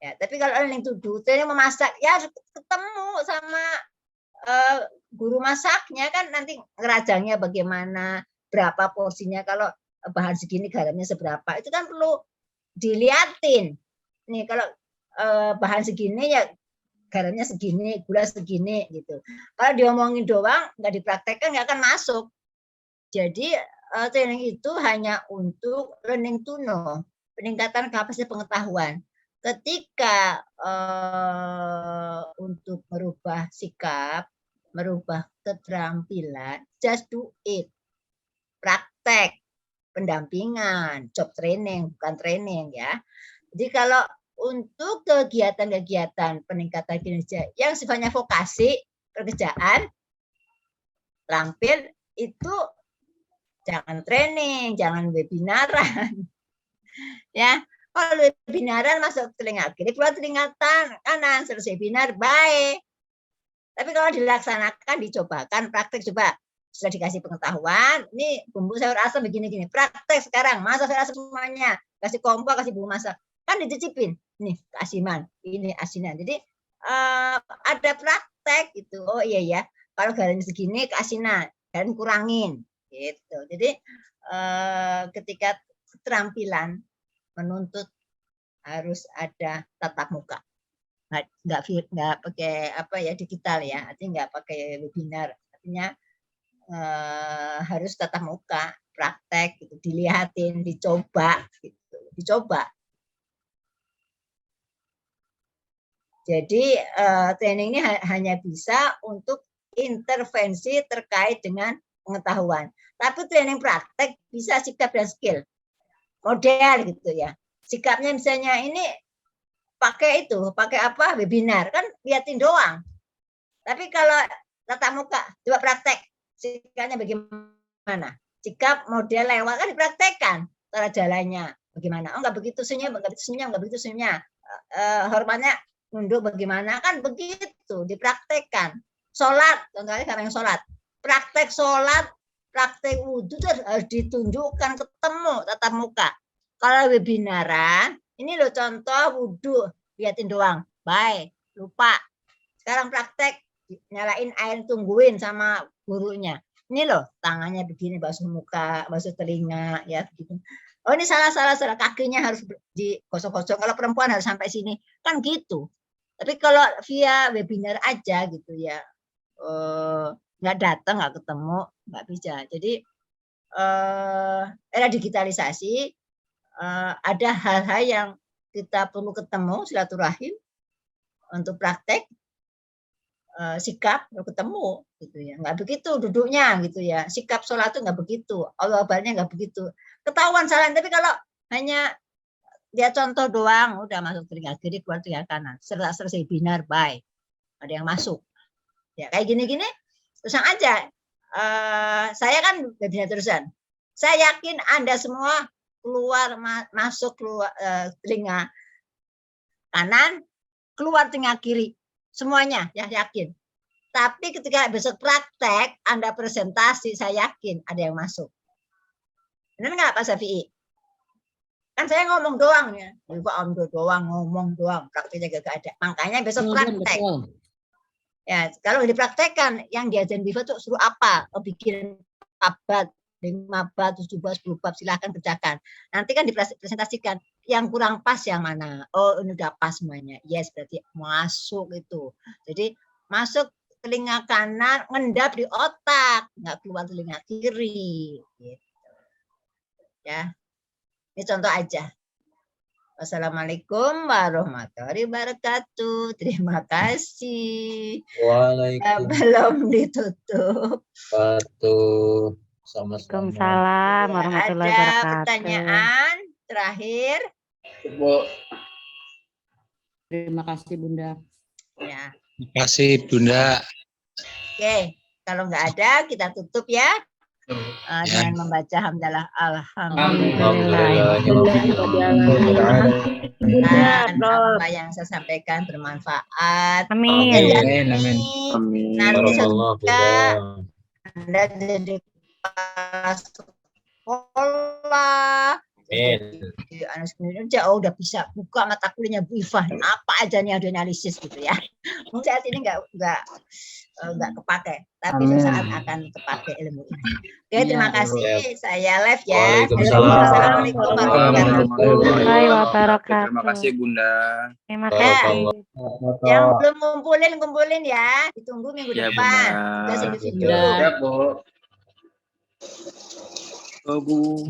Ya, tapi kalau learning to do, training memasak, ya ketemu sama guru masaknya kan, nanti ngerajangnya bagaimana, berapa porsinya, kalau bahan segini garamnya seberapa, itu kan perlu diliatin. Nih kalau bahan segini ya garamnya segini, gula segini gitu. Kalau diomongin doang, nggak dipraktekkan nggak akan masuk. Jadi training itu hanya untuk learning to know, peningkatan kapasitas pengetahuan. Ketika untuk merubah sikap, merubah keterampilan, just do it. Praktek, pendampingan, job training, bukan training ya. Jadi kalau untuk kegiatan-kegiatan peningkatan kinerja yang sifatnya vokasi, pekerjaan, terampil, itu jangan training, jangan webinaran. Ya. Kalau webinaran masuk telinga kiri, keluar telinga kanan, selesai webinar, baik. Tapi kalau dilaksanakan, dicobakan, praktek coba. Sudah dikasih pengetahuan, ini bumbu sayur asam begini-gini. Praktek sekarang, masak sayur asam semuanya. Kasih kompor, kasih bumbu masak. Kan dicicipin. Nih, keasinan, ini asinan. Jadi ada praktek gitu. Oh iya ya, kalau garamnya segini keasinan, garam kurangin. Gitu. Jadi ketika keterampilan menuntut harus ada tatap muka, nggak pakai digital ya, artinya nggak pakai webinar, artinya harus tatap muka, praktek gitu, dilihatin, dicoba gitu, dicoba. Jadi training ini hanya bisa untuk intervensi terkait dengan pengetahuan, tapi training praktek bisa sikap dan skill. Model gitu ya. Sikapnya misalnya ini pakai apa? Webinar kan liatin doang. Tapi kalau tatap muka, coba praktek. Sikapnya bagaimana? Sikap model lewat kan dipraktekkan. Cara jalannya bagaimana? Oh enggak begitu senyum, enggak begitu senyum, enggak begitu senyumnya. Hormatnya nunduk bagaimana, kan begitu dipraktekkan. Sholat, contohnya sekarang yang sholat, praktek sholat, praktek wudhu itu harus ditunjukkan, ketemu tatap muka. Kalau webinaran, ini loh contoh wudhu, liatin doang, bye, lupa. Sekarang praktek, nyalain air, tungguin sama gurunya. Ini loh, tangannya begini, basuh muka, basuh telinga, ya begitu. Oh ini salah, kakinya harus digosok-gosok. Kalau perempuan harus sampai sini, kan gitu. Tapi kalau via webinar aja gitu ya, nggak datang, nggak ketemu, nggak bisa. Jadi era digitalisasi, ada hal-hal yang kita perlu ketemu, silaturahim untuk praktek, sikap ketemu gitu ya, nggak begitu duduknya gitu ya, sikap sholat itu nggak begitu, Allah Akbarnya nggak begitu, ketahuan salah. Tapi kalau hanya dia contoh doang, udah masuk telinga kiri, keluar telinga kanan, selesai webinar, bye, ada yang masuk ya kayak gini-gini terusan aja. Saya kan webinar terusan, saya yakin Anda semua keluar masuk keluar telinga kanan, keluar telinga kiri, semuanya ya yakin. Tapi ketika besok praktek, Anda presentasi, saya yakin ada yang masuk. Benar nggak Pak Syafi'i? Kan saya ngomong doang ya, Pak Amdo doang, ngomong doang, prakteknya gak ada. Makanya besok praktek. Ya, kalau dipraktekkan, yang diajarin Viva tuh suruh apa? Oh, bikin abad, 5 bab, 7 bab, 10 bab, silahkan kerjakan. Nanti kan dipresentasikan, yang kurang pas yang mana? Oh, ini udah pas semuanya. Yes, berarti masuk itu. Jadi masuk telinga kanan, ngendap di otak, nggak keluar telinga kiri. Gitu. Ya, ini contoh aja. Wassalamualaikum warahmatullahi wabarakatuh. Terima kasih. Waalaikumsalam. Belum ditutup. Sama-sama. Waalaikumsalam warahmatullahi Ada wabarakatuh. pertanyaan terakhir? Bu. Terima kasih Bunda. Ya. Terima kasih Bunda. Oke, kalau nggak ada kita tutup ya. Dengan membaca hamdalah alhamdulillah. Apa yang saya sampaikan bermanfaat. Amin. Amin. Nanti Barakallah, semoga Bunda. Anda jadi kepala sekolah. Anak udah bisa buka mata kuliahnya Bu Ifah, apa aja nih ada analisis gitu ya. Mungkin saat ini nggak kepake, tapi suatu saat akan kepake ilmu ini. Oke, terima kasih. Saya live ya. Waalaikumsalam. Warahmatullahi wabarakatuh. Terima kasih Bunda. Terima kasih. Yang belum kumpulin ya, ditunggu minggu Ya, depan. Bunda. Udah sampai video. Ya, Bu. Bu.